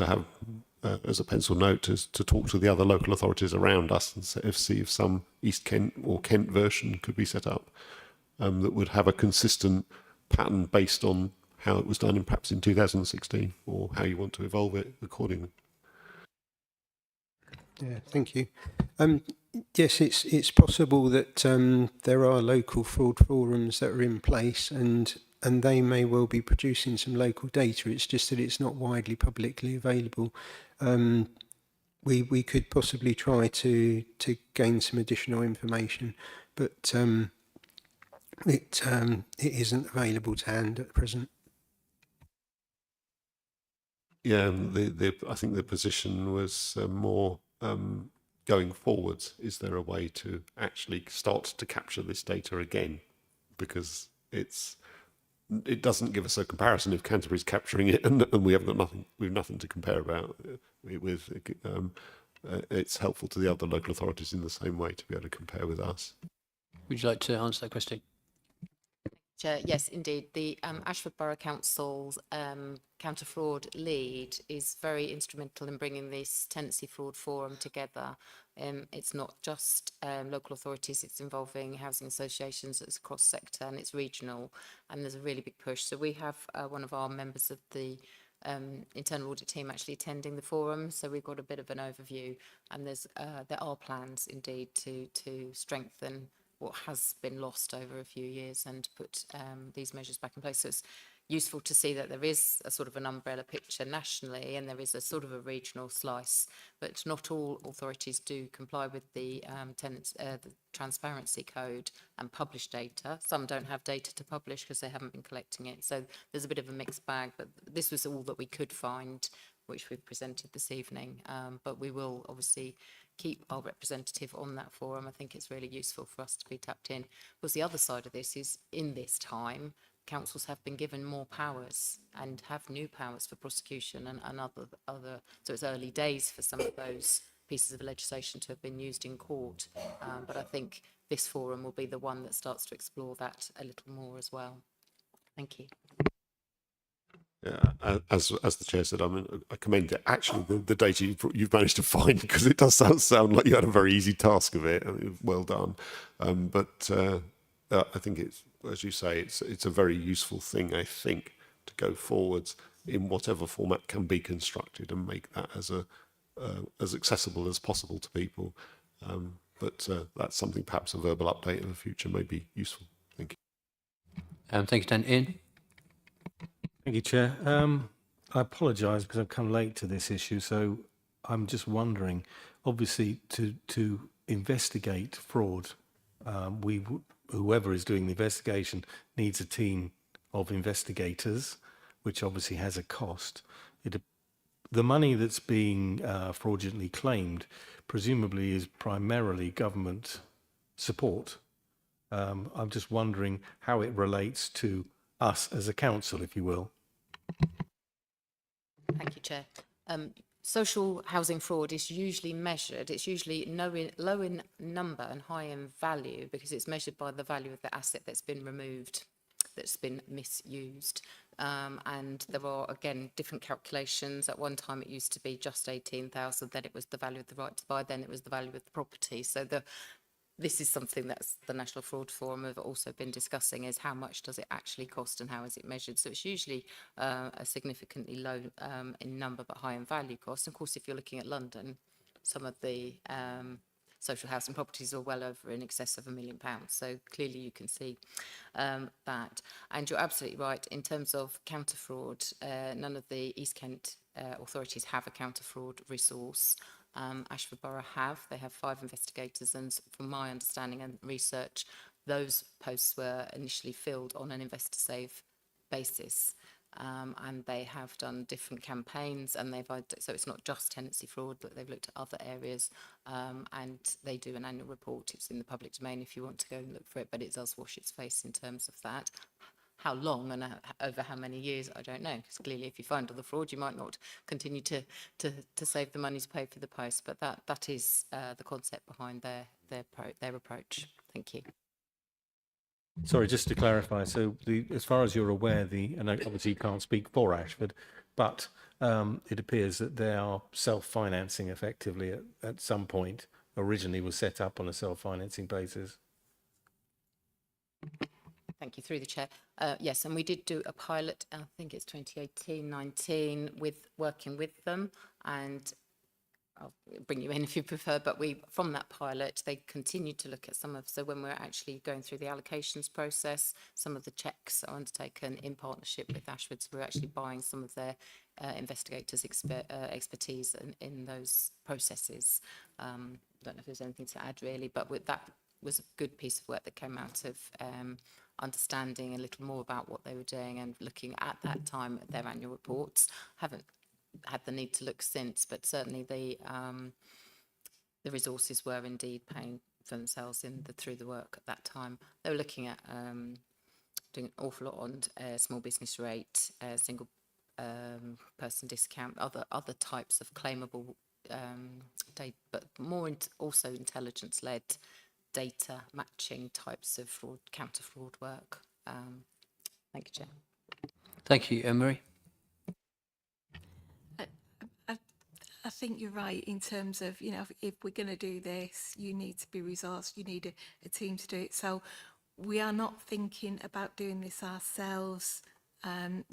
have, as a pencil note, to talk to the other local authorities around us and see if some East Kent or Kent version could be set up that would have a consistent pattern based on how it was done perhaps in 2016, or how you want to evolve it accordingly. Yeah, thank you. Yes, it's possible that there are local fraud forums that are in place, and they may well be producing some local data. It's just that it's not widely publicly available. We could possibly try to gain some additional information, but it isn't available to hand at present. Yeah, I think the position was more going forwards. Is there a way to actually start to capture this data again? Because it doesn't give us a comparison if Canterbury's capturing it and we haven't got nothing to compare about with. it's helpful to the other local authorities in the same way to be able to compare with us. Would you like to answer that question? Chair, yes, indeed. The Ashford Borough Council's counter fraud lead is very instrumental in bringing this tenancy fraud forum together. It's not just local authorities, it's involving housing associations, it's cross sector and it's regional, and there's a really big push. So we have one of our members of the internal audit team actually attending the forum, so we've got a bit of an overview, and there are plans indeed to strengthen what has been lost over a few years and put these measures back in place. So it's useful to see that there is a sort of an umbrella picture nationally and there is a sort of a regional slice, but not all authorities do comply with the the transparency code and publish data. Some don't have data to publish because they haven't been collecting it. So there's a bit of a mixed bag, but this was all that we could find, which we've presented this evening. But we will obviously keep our representative on that forum. I think it's really useful for us to be tapped in. Because the other side of this is, in this time, councils have been given more powers and have new powers for prosecution and other. So it's early days for some of those pieces of legislation to have been used in court. But I think this forum will be the one that starts to explore that a little more as well. Thank you. Yeah, as the chair said, I mean, I commend it. Actually, the data you've managed to find, because it does sound like you had a very easy task of it. I mean, well done. But I think it's, as you say, it's a very useful thing, I think, to go forwards in whatever format can be constructed and make that as accessible as possible to people. But that's something, perhaps a verbal update in the future may be useful. Thank you. Thank you, Dan. Ian? Thank you, Chair. I apologise because I've come late to this issue, so I'm just wondering, obviously, to investigate fraud, whoever is doing the investigation needs a team of investigators, which obviously has a cost. The money that's being fraudulently claimed presumably is primarily government support. I'm just wondering how it relates to us as a council, if you will. Thank you, Chair. Social housing fraud is usually measured, it's usually low in number and high in value because it's measured by the value of the asset that's been removed, that's been misused. And there are, again, different calculations. At one time it used to be just 18,000, then it was the value of the right to buy, then it was the value of the property. So this is something that the National Fraud Forum have also been discussing, is how much does it actually cost and how is it measured. So it's usually a significantly low in number but high in value cost. Of course, if you're looking at London, some of the social housing properties are well over in excess of £1 million. So clearly you can see that. And you're absolutely right, in terms of counter fraud, none of the East Kent authorities have a counter fraud resource. Ashford Borough they have 5 investigators, and from my understanding and research, those posts were initially filled on an investor save basis, and they have done different campaigns, and so it's not just tenancy fraud, but they've looked at other areas, and they do an annual report. It's in the public domain if you want to go and look for it, but it does wash its face in terms of that. How long and over how many years, I don't know, because clearly if you find all the fraud, you might not continue to save the money to pay for the post, but that is the concept behind their approach. Thank you. Sorry, just to clarify, so as far as you're aware, and obviously you can't speak for Ashford, but it appears that they are self-financing effectively at some point. Originally was set up on a self-financing basis. Thank you, through the chair. Yes, and we did do a pilot, I think it's 2018-19, with working with them, and I'll bring you in if you prefer, but from that pilot, they continued to look at so when we're actually going through the allocations process, some of the checks are undertaken in partnership with Ashford, so we're actually buying some of their investigators' expertise in those processes. Don't know if there's anything to add really, but that was a good piece of work that came out of understanding a little more about what they were doing and looking at that time at their annual reports. Haven't had the need to look since, but certainly the resources were indeed paying for themselves through the work at that time. They were looking at doing an awful lot on small business rate, single person discount, other types of claimable but more also intelligence-led data matching types of fraud, counter fraud work. Thank you, Chair. Thank you, Marie. I think you're right in terms of, you know, if we're going to do this, you need to be resourced, you need a team to do it. So we are not thinking about doing this ourselves.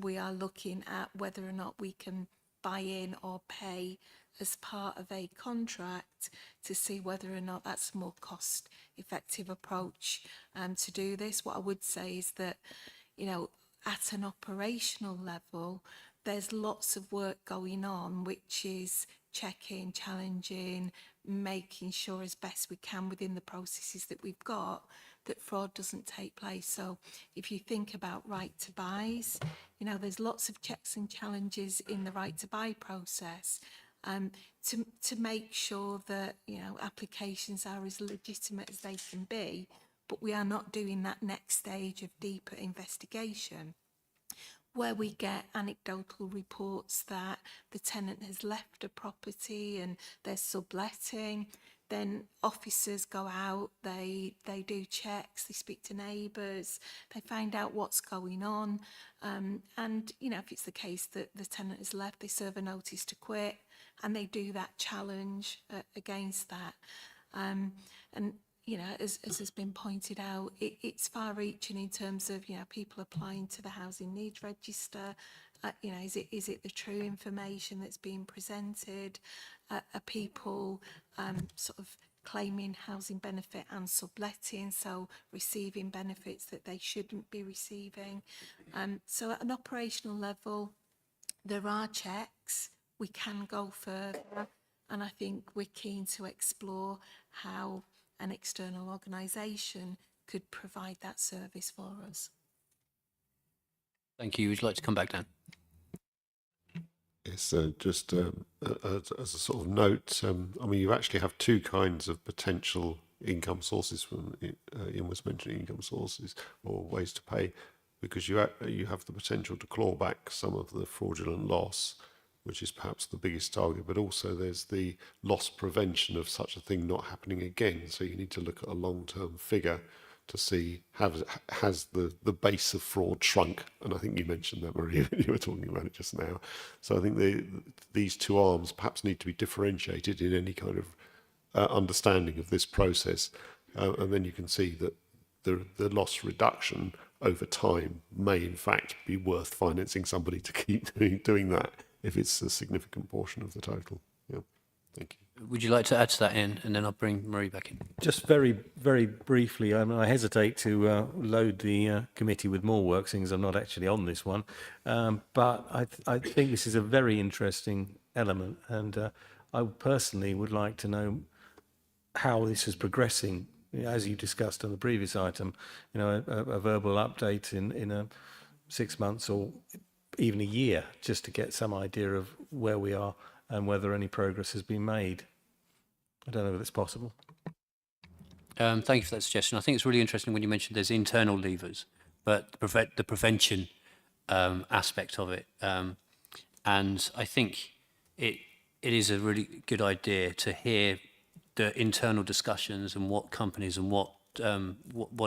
We are looking at whether or not we can buy in or pay as part of a contract to see whether or not that's a more cost effective approach to do this. What I would say is that, you know, at an operational level, there's lots of work going on, which is checking, challenging, making sure as best we can within the processes that we've got that fraud doesn't take place. So if you think about right to buys, you know, there's lots of checks and challenges in the right to buy process to make sure that, you know, applications are as legitimate as they can be, but we are not doing that next stage of deeper investigation where we get anecdotal reports that the tenant has left a property and they're subletting. Then officers go out, they do checks, they speak to neighbours, they find out what's going on. And, you know, if it's the case that the tenant has left, they serve a notice to quit and they do that challenge against that. And, you know, as has been pointed out, it's far-reaching in terms of, you know, people applying to the Housing Needs Register. You know, is it the true information that's being presented? Are people sort of claiming housing benefit and subletting, so receiving benefits that they shouldn't be receiving? So at an operational level, there are checks. We can go further, and I think we're keen to explore how an external organisation could provide that service for us. Thank you. Would you like to come back, Dan? Yes, just as a sort of note, I mean, you actually have two kinds of potential income sources. From Ian was mentioning income sources or ways to pay, because you have the potential to claw back some of the fraudulent loss, which is perhaps the biggest target, but also there's the loss prevention of such a thing not happening again. So you need to look at a long-term figure to see has the base of fraud shrunk. And I think you mentioned that, Maria, when you were talking about it just now. So I think these two arms perhaps need to be differentiated in any kind of understanding of this process. And then you can see that the loss reduction over time may in fact be worth financing somebody to keep doing that if it's a significant portion of the total. Yeah, thank you. Would you like to add to that, Ian? And then I'll bring Marie back in. Just very, very briefly, I hesitate to load the committee with more work, seeing as I'm not actually on this one. But I think this is a very interesting element, and I personally would like to know how this is progressing. As you discussed on the previous item, you know, a verbal update in 6 months or even a year, just to get some idea of where we are and whether any progress has been made. I don't know if it's possible. Thank you for that suggestion. I think it's really interesting when you mentioned there's internal levers, but the prevention aspect of it. And I think it is a really good idea to hear the internal discussions and what companies and what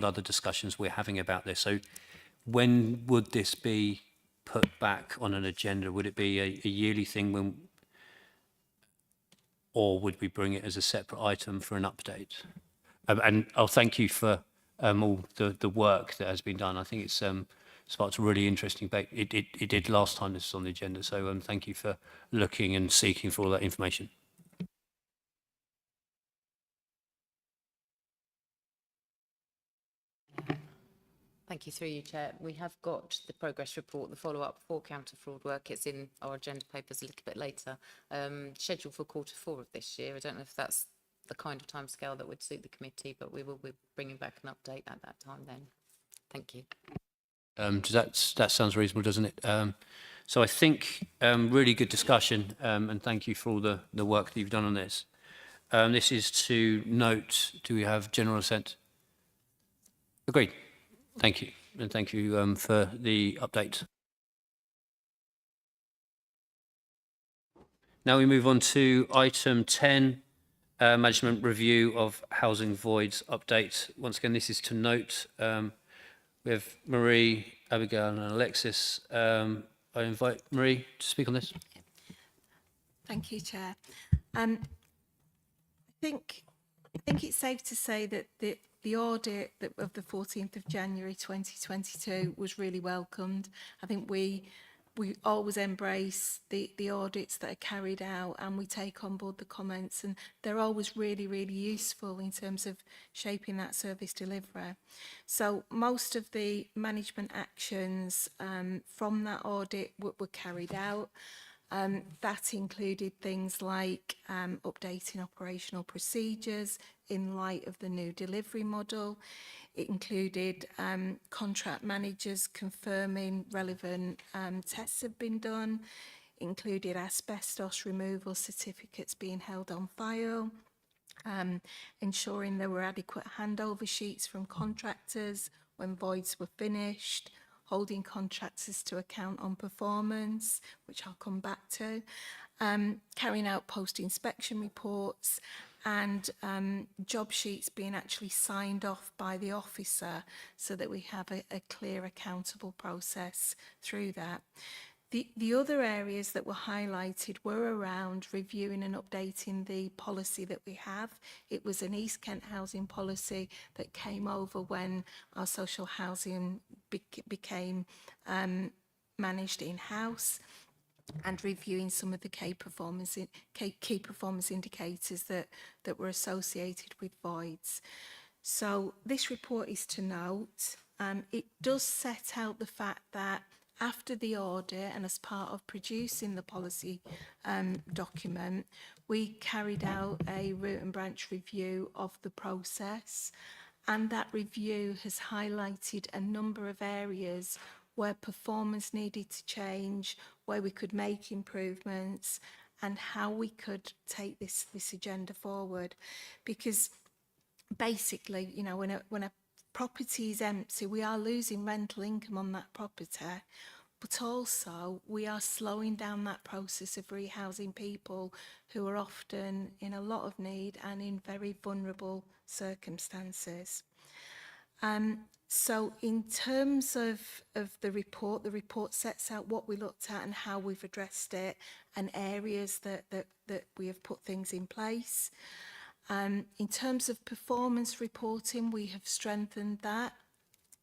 other discussions we're having about this. So when would this be put back on an agenda? Would it be a yearly thing or would we bring it as a separate item for an update? And I'll thank you for all the work that has been done. I think it's sparked a really interesting debate. It did last time this was on the agenda. So thank you for looking and seeking for all that information. Thank you, through you, Chair. We have got the progress report, the follow-up for counter fraud work. It's in our agenda papers a little bit later, scheduled for Q4 of this year. I don't know if that's the kind of timescale that would suit the committee, but we will be bringing back an update at that time then. Thank you. That sounds reasonable, doesn't it? So I think really good discussion, and thank you for all the work that you've done on this. This is to note, do we have general assent? Agreed. Thank you, and thank you for the update. Now we move on to item 10, management review of housing voids update. Once again, this is to note. We have Marie, Abigail and Alexis. I invite Marie to speak on this. Thank you, Chair. I think it's safe to say that the audit of the 14th of January 2022 was really welcomed. I think we always embrace the audits that are carried out, and we take on board the comments, and they're always really, really useful in terms of shaping that service delivery. So most of the management actions from that audit were carried out. That included things like updating operational procedures in light of the new delivery model. It included contract managers confirming relevant tests have been done. It included asbestos removal certificates being held on file. Ensuring there were adequate handover sheets from contractors when voids were finished, holding contractors to account on performance, which I'll come back to, carrying out post-inspection reports, and job sheets being actually signed off by the officer so that we have a clear, accountable process through that. The other areas that were highlighted were around reviewing and updating the policy that we have. It was an East Kent housing policy that came over when our social housing became managed in-house, and reviewing some of the key performance indicators that were associated with voids. So this report is to note, it does set out the fact that after the audit and as part of producing the policy document, we carried out a root and branch review of the process, and that review has highlighted a number of areas where performance needed to change, where we could make improvements, and how we could take this agenda forward. Because basically, you know, when a property is empty, we are losing rental income on that property, but also we are slowing down that process of rehousing people who are often in a lot of need and in very vulnerable circumstances. So in terms of the report sets out what we looked at and how we've addressed it, and areas that we have put things in place. In terms of performance reporting, we have strengthened that.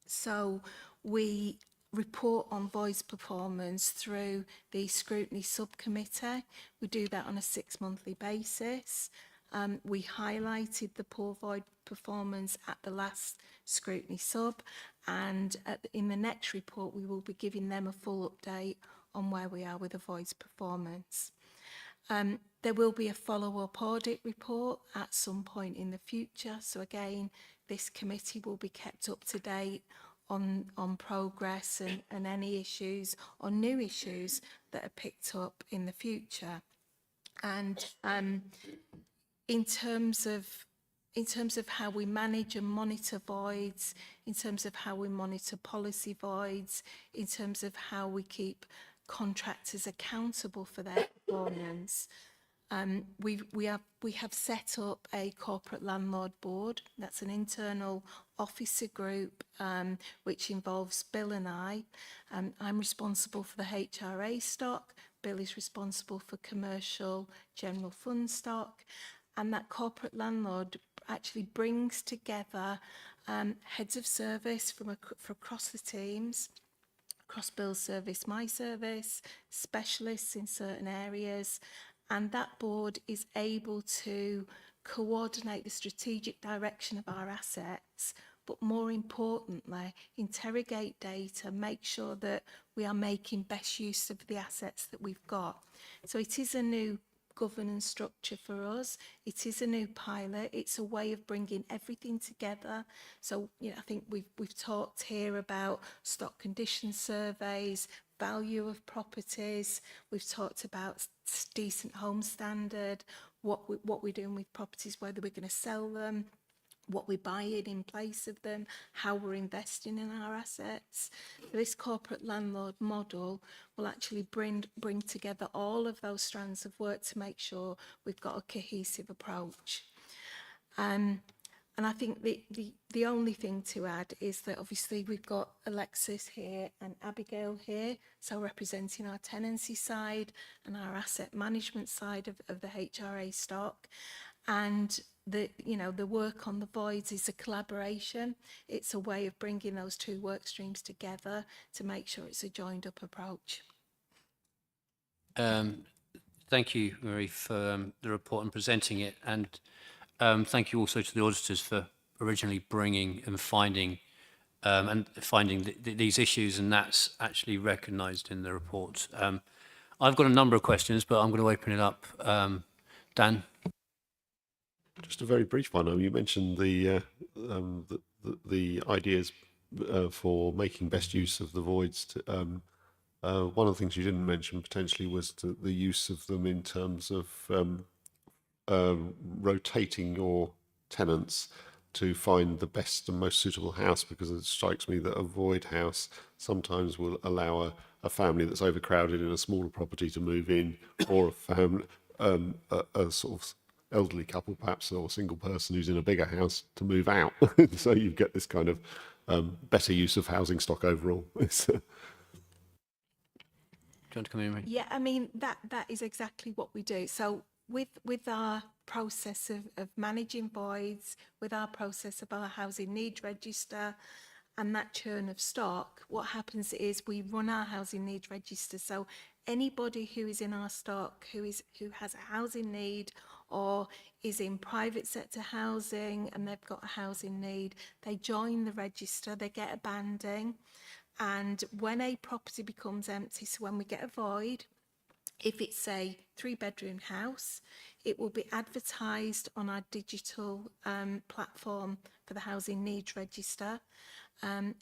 So we report on voids performance through the scrutiny subcommittee. We do that on a 6-monthly basis. We highlighted the poor void performance at the last scrutiny sub, and in the next report we will be giving them a full update on where we are with the voids performance. There will be a follow-up audit report at some point in the future, so again this committee will be kept up to date on progress and any issues or new issues that are picked up in the future. And in terms of how we manage and monitor voids, in terms of how we monitor policy voids, in terms of how we keep contractors accountable for their performance, we have set up a corporate landlord board. That's an internal officer group which involves Bill and I. I'm responsible for the HRA stock. Bill is responsible for commercial general fund stock. And that corporate landlord actually brings together heads of service from across the teams, across Bill's service, my service, specialists in certain areas, and that board is able to coordinate the strategic direction of our assets, but more importantly, interrogate data, make sure that we are making best use of the assets that we've got. So it is a new governance structure for us. It is a new pilot. It's a way of bringing everything together. So, you know, I think we've talked here about stock condition surveys, value of properties. We've talked about decent home standard, what we're doing with properties, whether we're going to sell them, what we're buying in place of them, how we're investing in our assets. This corporate landlord model will actually bring together all of those strands of work to make sure we've got a cohesive approach. And I think the only thing to add is that obviously we've got Alexis here and Abigail here, so representing our tenancy side and our asset management side of the HRA stock. And the work on the voids is a collaboration. It's a way of bringing those two work streams together to make sure it's a joined up approach. Thank you, Marie, for the report and presenting it. And thank you also to the auditors for originally bringing and finding these issues, and that's actually recognised in the report. I've got a number of questions, but I'm going to open it up. Dan? Just a very brief one. You mentioned the ideas for making best use of the voids. One of the things you didn't mention potentially was the use of them in terms of rotating your tenants to find the best and most suitable house, because it strikes me that a void house sometimes will allow a family that's overcrowded in a smaller property to move in, or a family, a sort of elderly couple perhaps, or a single person who's in a bigger house to move out. So you get this kind of better use of housing stock overall. Do you want to come in, Marie? Yeah, I mean, that is exactly what we do. So with our process of managing voids, with our process of our housing needs register and that churn of stock, what happens is we run our housing needs register. So anybody who is in our stock who has a housing need or is in private sector housing and they've got a housing need, they join the register, they get a banding. And when a property becomes empty, so when we get a void, if it's a 3-bedroom house, it will be advertised on our digital platform for the housing needs register.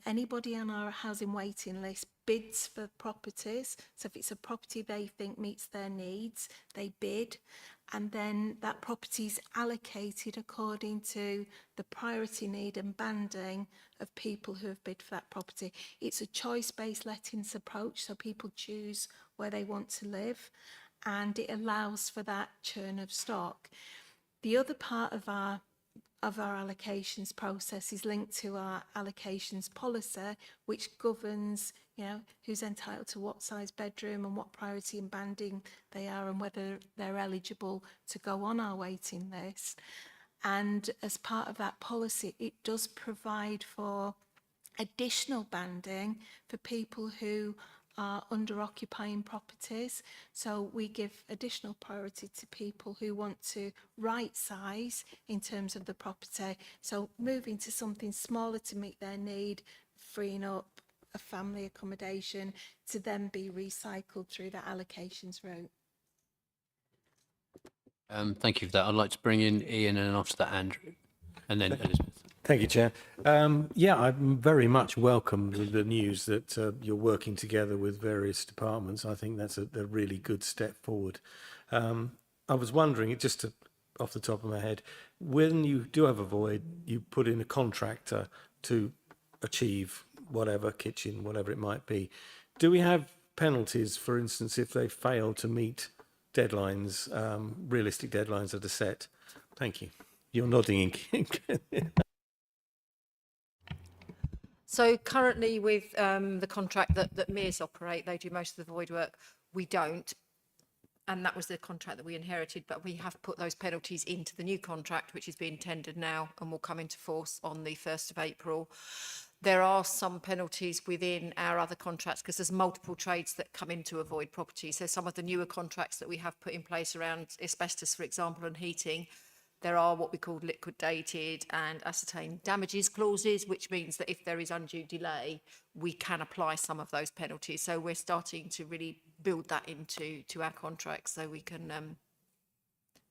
Anybody on our housing waiting list bids for properties. So if it's a property they think meets their needs, they bid, and then that property is allocated according to the priority need and banding of people who have bid for that property. It's a choice-based lettings approach, so people choose where they want to live, and it allows for that churn of stock. The other part of our allocations process is linked to our allocations policy, which governs, who's entitled to what size bedroom and what priority and banding they are and whether they're eligible to go on our waiting list. And as part of that policy, it does provide for additional banding for people who are under occupying properties. So we give additional priority to people who want to right size in terms of the property. So moving to something smaller to meet their need, freeing up a family accommodation to then be recycled through that allocations route. Thank you for that. I'd like to bring in Ian and after that Andrew, and then Elizabeth. Thank you, Chair. Yeah, I very much welcome the news that you're working together with various departments. I think that's a really good step forward. I was wondering, off the top of my head, when you do have a void, you put in a contractor to achieve whatever, kitchen, whatever it might be. Do we have penalties, for instance, if they fail to meet deadlines, realistic deadlines that are set? Thank you. You're nodding. So currently with the contract that MERS operate, they do most of the void work. We don't. And that was the contract that we inherited, but we have put those penalties into the new contract, which is being tendered now and will come into force on the 1st of April. There are some penalties within our other contracts because there's multiple trades that come into a void property. So some of the newer contracts that we have put in place around asbestos, for example, and heating, there are what we call liquidated and ascertained damages clauses, which means that if there is undue delay, we can apply some of those penalties. So we're starting to really build that into our contracts so we can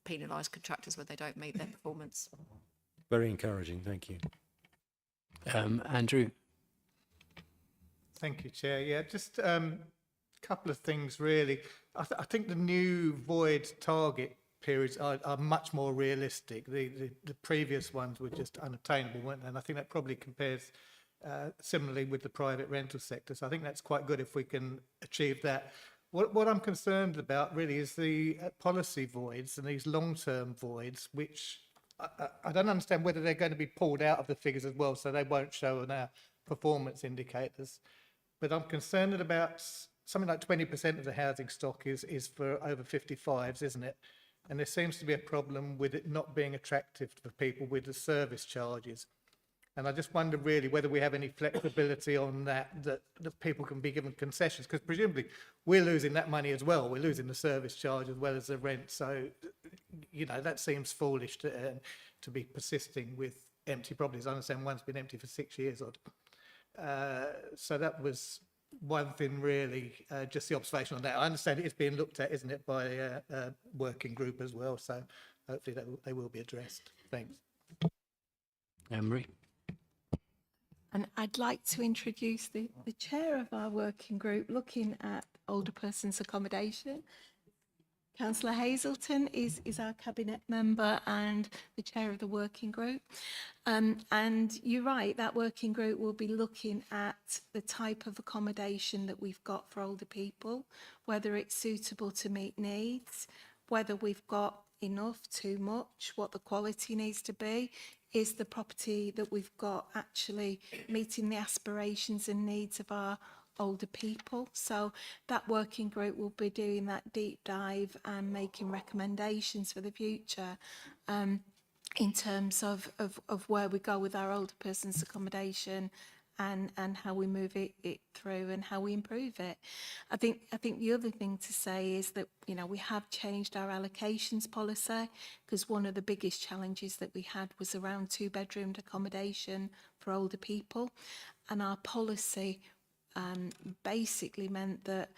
penalise contractors when they don't meet their performance. Very encouraging, thank you. Andrew. Thank you, Chair. Yeah, just a couple of things really. I think the new void target periods are much more realistic. The previous ones were just unattainable, weren't they? And I think that probably compares similarly with the private rental sector. So I think that's quite good if we can achieve that. What I'm concerned about really is the policy voids and these long-term voids, which I don't understand whether they're going to be pulled out of the figures as well, so they won't show on our performance indicators. But I'm concerned about something like 20% of the housing stock is for over 55s, isn't it? And there seems to be a problem with it not being attractive for people with the service charges. And I just wonder really whether we have any flexibility on that people can be given concessions, because presumably we're losing that money as well. We're losing the service charge as well as the rent. So, you know, that seems foolish to be persisting with empty properties. I understand one's been empty for 6 years odd. So that was one thing really, just the observation on that. I understand it is being looked at, isn't it, by a working group as well. So hopefully they will be addressed. Thanks. Anne-Marie. And I'd like to introduce the chair of our working group looking at older persons accommodation. Councillor Hazelton is our cabinet member and the chair of the working group. And you're right, that working group will be looking at the type of accommodation that we've got for older people, whether it's suitable to meet needs, whether we've got enough, too much, what the quality needs to be. Is the property that we've got actually meeting the aspirations and needs of our older people? So that working group will be doing that deep dive and making recommendations for the future in terms of where we go with our older persons accommodation and how we move it through and how we improve it. I think the other thing to say is that, you know, we have changed our allocations policy, because one of the biggest challenges that we had was around 2-bedroomed accommodation for older people, and our policy basically meant that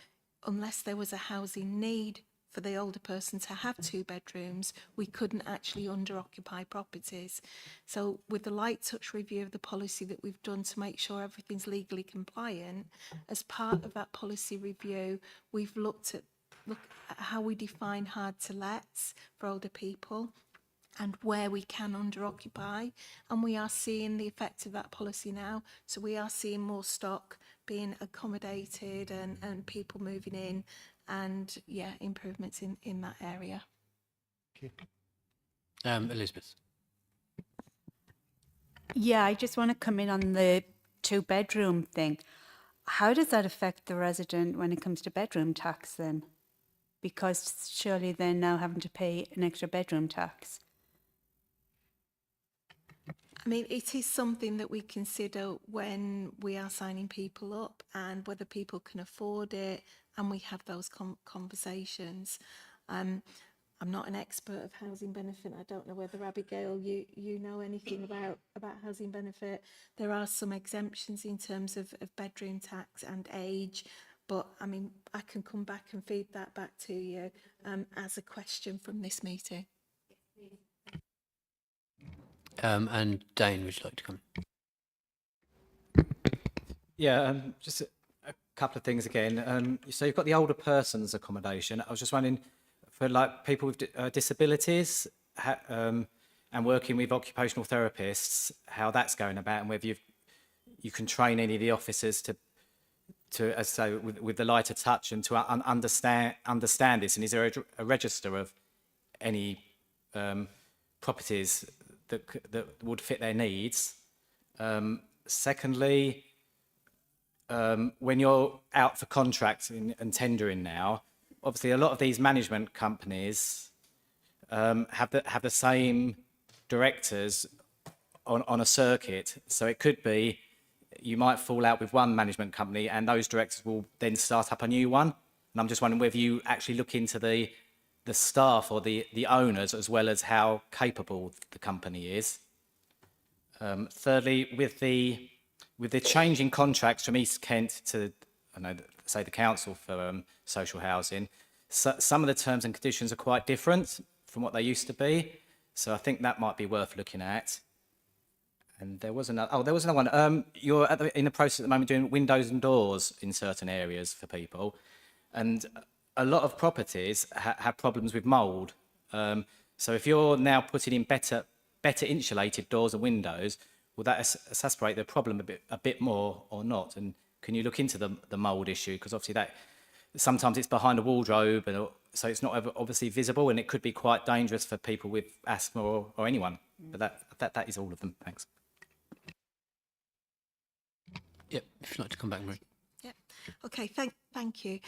unless there was a housing need for the older person to have 2 bedrooms, we couldn't actually under-occupy properties. So with the light touch review of the policy that we've done to make sure everything's legally compliant, as part of that policy review, we've looked at how we define hard to lets for older people and where we can under-occupy. And we are seeing the effect of that policy now. So we are seeing more stock being accommodated and people moving in, and yeah, improvements in that area. Thank you. Elizabeth. Yeah, I just want to come in on the 2-bedroom thing. How does that affect the resident when it comes to bedroom tax then? Because surely they're now having to pay an extra bedroom tax. I mean, it is something that we consider when we are signing people up and whether people can afford it, and we have those conversations. I'm not an expert of housing benefit. I don't know whether, Abigail, you know anything about housing benefit. There are some exemptions in terms of bedroom tax and age, but I mean, I can come back and feed that back to you as a question from this meeting. And Dane, would you like to come? Yeah, just a couple of things again. So you've got the older persons accommodation. I was just wondering, for like people with disabilities and working with occupational therapists, how that's going about, and whether you can train any of the officers to as I say, with the lighter touch and to understand this. And is there a register of any properties that would fit their needs? Secondly, when you're out for contracts and tendering now, obviously a lot of these management companies have the same directors on a circuit. So it could be you might fall out with one management company and those directors will then start up a new one. And I'm just wondering whether you actually look into the staff or the owners as well as how capable the company is. Thirdly, with the changing contracts from East Kent to, I know, say the council for social housing, some of the terms and conditions are quite different from what they used to be. So I think that might be worth looking at. And there was another one. You're in the process at the moment doing windows and doors in certain areas for people. And a lot of properties have problems with mould So if you're now putting in better insulated doors and windows, will that exacerbate the problem a bit more or not? And can you look into the mould issue? Because obviously that sometimes it's behind a wardrobe, and so it's not obviously visible, and it could be quite dangerous for people with asthma or anyone. But that is all of them. Thanks. Yep, if you'd like to come back, Marie. Yeah. Okay. Thank you.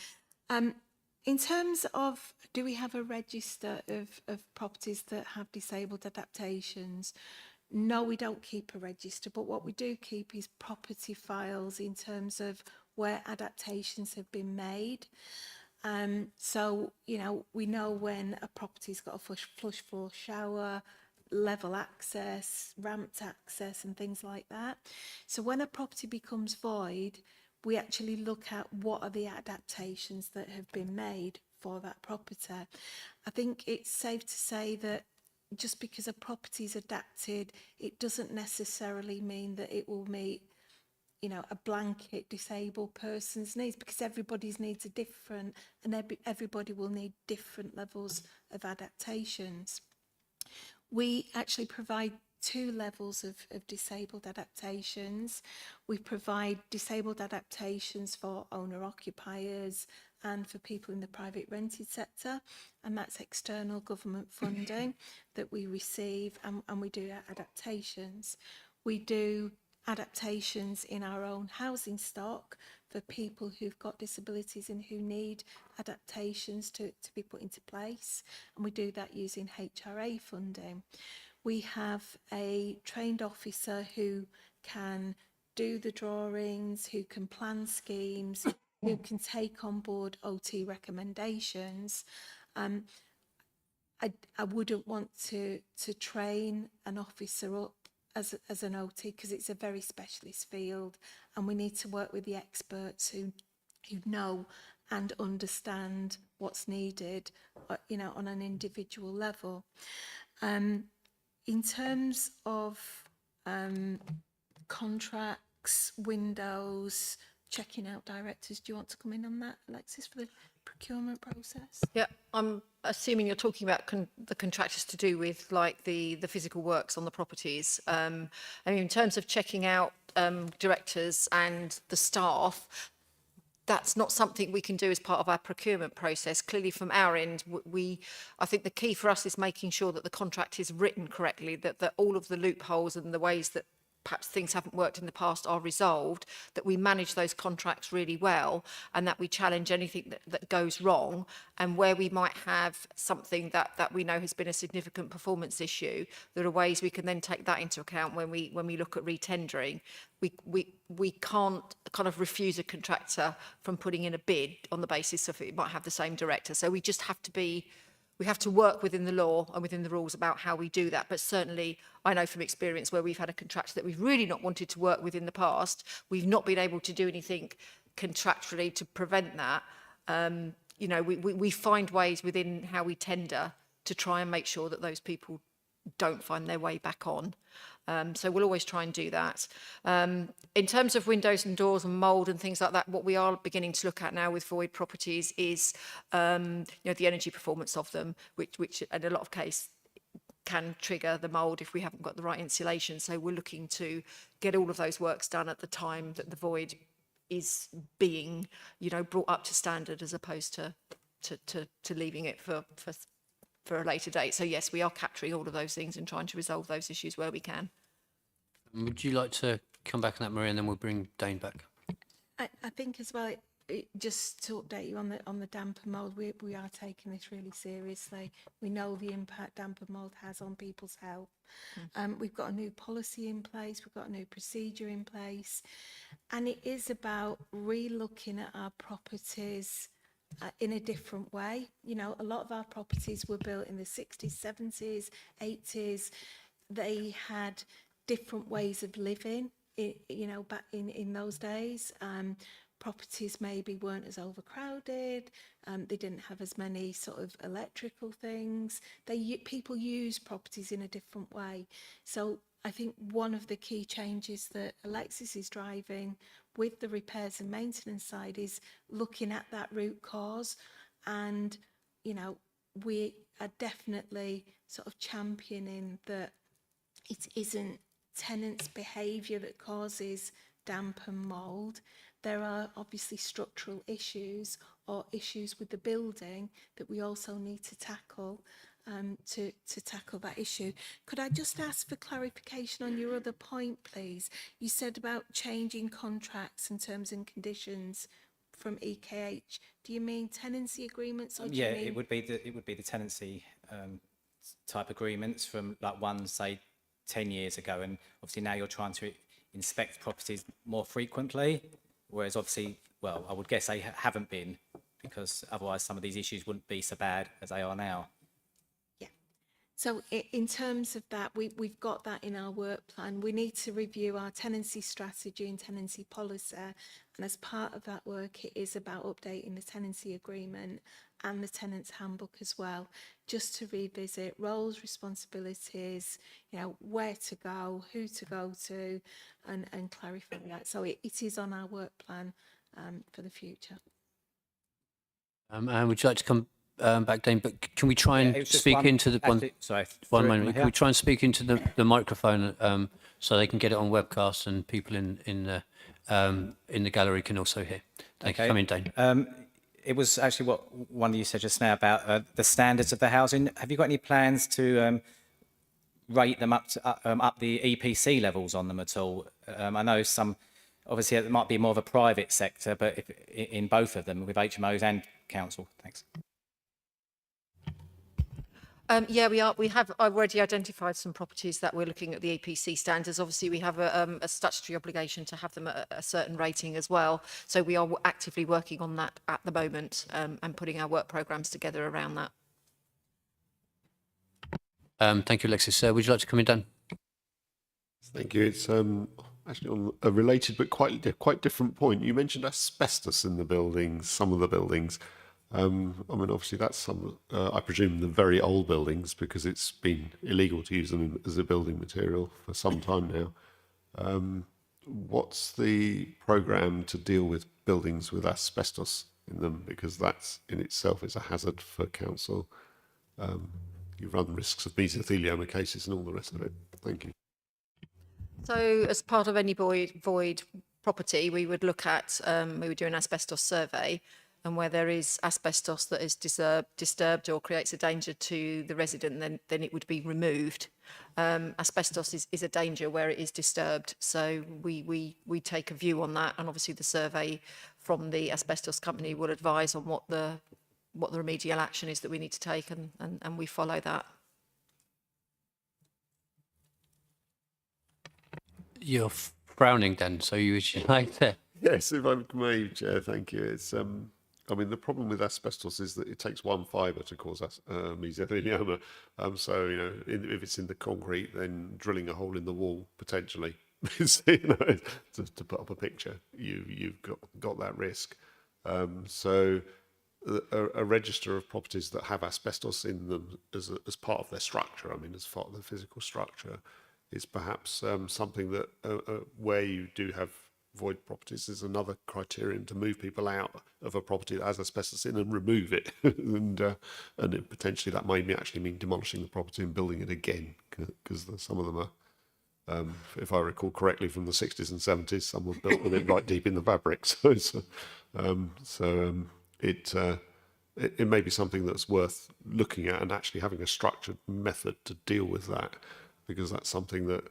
In terms of, do we have a register of properties that have disabled adaptations? No, we don't keep a register, but what we do keep is property files in terms of where adaptations have been made. So, you know, we know when a property's got a flush floor shower, level access, ramped access and things like that. So when a property becomes void, we actually look at what are the adaptations that have been made for that property. I think it's safe to say that just because a property is adapted, it doesn't necessarily mean that it will meet, you know, a blanket disabled person's needs, because everybody's needs are different and everybody will need different levels of adaptations. We actually provide 2 levels of disabled adaptations. We provide disabled adaptations for owner-occupiers and for people in the private rented sector, and that's external government funding that we receive, and we do adaptations. We do adaptations in our own housing stock for people who've got disabilities and who need adaptations to be put into place, and we do that using HRA funding. We have a trained officer who can do the drawings, who can plan schemes, who can take on board OT recommendations. I wouldn't want to train an officer up as an OT, because it's a very specialist field, and we need to work with the experts who know and understand what's needed, you know, on an individual level. In terms of contracts, windows, checking out directors, do you want to come in on that, Alexis, for the procurement process? Yeah, I'm assuming you're talking about the contractors to do with like the physical works on the properties. I mean, in terms of checking out directors and the staff, that's not something we can do as part of our procurement process. Clearly from our end, I think the key for us is making sure that the contract is written correctly, that all of the loopholes and the ways that perhaps things haven't worked in the past are resolved, that we manage those contracts really well, and that we challenge anything that goes wrong. And where we might have something that we know has been a significant performance issue, there are ways we can then take that into account when we look at retendering. We can't kind of refuse a contractor from putting in a bid on the basis of it might have the same director. So we just have to work within the law and within the rules about how we do that. But certainly I know from experience where we've had a contractor that we've really not wanted to work with in the past, we've not been able to do anything contractually to prevent that. You know, we find ways within how we tender to try and make sure that those people don't find their way back on. So we'll always try and do that. In terms of windows and doors and mould and things like that, what we are beginning to look at now with void properties is you know, the energy performance of them, which in a lot of cases can trigger the mould if we haven't got the right insulation. So we're looking to get all of those works done at the time that the void is being, you know, brought up to standard, as opposed to leaving it for a later date. So yes, we are capturing all of those things and trying to resolve those issues where we can. Would you like to come back on that, Maria, and then we'll bring Dane back? I think as well, just to update you on the damp and mould, we are taking this really seriously. We know the impact damp and mould has on people's health. We've got a new policy in place, we've got a new procedure in place, and it is about re-looking at our properties in a different way. You know, a lot of our properties were built in the 60s, 70s, 80s. They had different ways of living, you know, back in those days. Properties maybe weren't as overcrowded. They didn't have as many sort of electrical things. People use properties in a different way. So I think one of the key changes that Alexis is driving with the repairs and maintenance side is looking at that root cause and, you know, we are definitely sort of championing that it isn't tenants' behaviour that causes damp and mould. There are obviously structural issues or issues with the building that we also need to tackle to tackle that issue. Could I just ask for clarification on your other point, please? You said about changing contracts and terms and conditions from EKH. Do you mean tenancy agreements, or do Yeah, you mean? it would be the tenancy type agreements from like one, say, 10 years ago, and obviously now you're trying to inspect properties more frequently, whereas obviously, well, I would guess they haven't been, because otherwise some of these issues wouldn't be so bad as they are now. So in terms of that, we've got that in our work plan. We need to review our tenancy strategy and tenancy policy. And as part of that work, it is about updating the tenancy agreement and the tenant's handbook as well, just to revisit roles, responsibilities, you know, where to go, who to go to, and clarify that. So it is on our work plan for the future. And would you like to come back, Dane? But can we try Yeah, and it was just speak one- into the actually, sorry, one through it, moment? Can yeah. we try and speak into the microphone so they can get it on webcast and people in the gallery can also hear? Thank you. Come in, Dane. It was actually what one of you said just now about the standards of the housing. Have you got any plans to rate them up to up the EPC levels on them at all? I know some, obviously it might be more of a private sector, but if, in both of them with HMOs and council. Thanks. Yeah, we have already identified some properties that we're looking at the EPC standards. Obviously, we have a statutory obligation to have them at a certain rating as well. So we are actively working on that at the moment and putting our work programmes together around that. Thank you, Alexis. Would you like to come in, Dan? Thank you. It's actually on a related but quite different point. You mentioned asbestos in the buildings, some of the buildings. I mean, obviously that's some, I presume, the very old buildings, because it's been illegal to use them as a building material for some time now. What's the programme to deal with buildings with asbestos in them? Because that's in itself is a hazard for council. You run risks of mesothelioma cases and all the rest of it. Thank you. So as part of any void property, we would look at, we would do an asbestos survey, and where there is asbestos that is disturbed or creates a danger to the resident, then it would be removed. Asbestos is a danger where it is disturbed, so we take a view on that, and obviously the survey from the asbestos company will advise on what the remedial action is that we need to take, and we follow that. You're frowning, Dan, so you would like to? Yes, if I may, Chair, thank you. It's I mean, the problem with asbestos is that it takes one fibre to cause mesothelioma. So, you know, if it's in the concrete, then drilling a hole in the wall, potentially, you know, to put up a picture, you've got that risk. So a register of properties that have asbestos in them as part of their structure, I mean, as part of the physical structure, is perhaps something that where you do have void properties is another criterion to move people out of a property that has asbestos in and remove it. and it, potentially that may actually mean demolishing the property and building it again, because some of them are, if I recall correctly, from the 60s and 70s, some were built with it right deep in the fabric. It may be something that's worth looking at and actually having a structured method to deal with that, because that's something that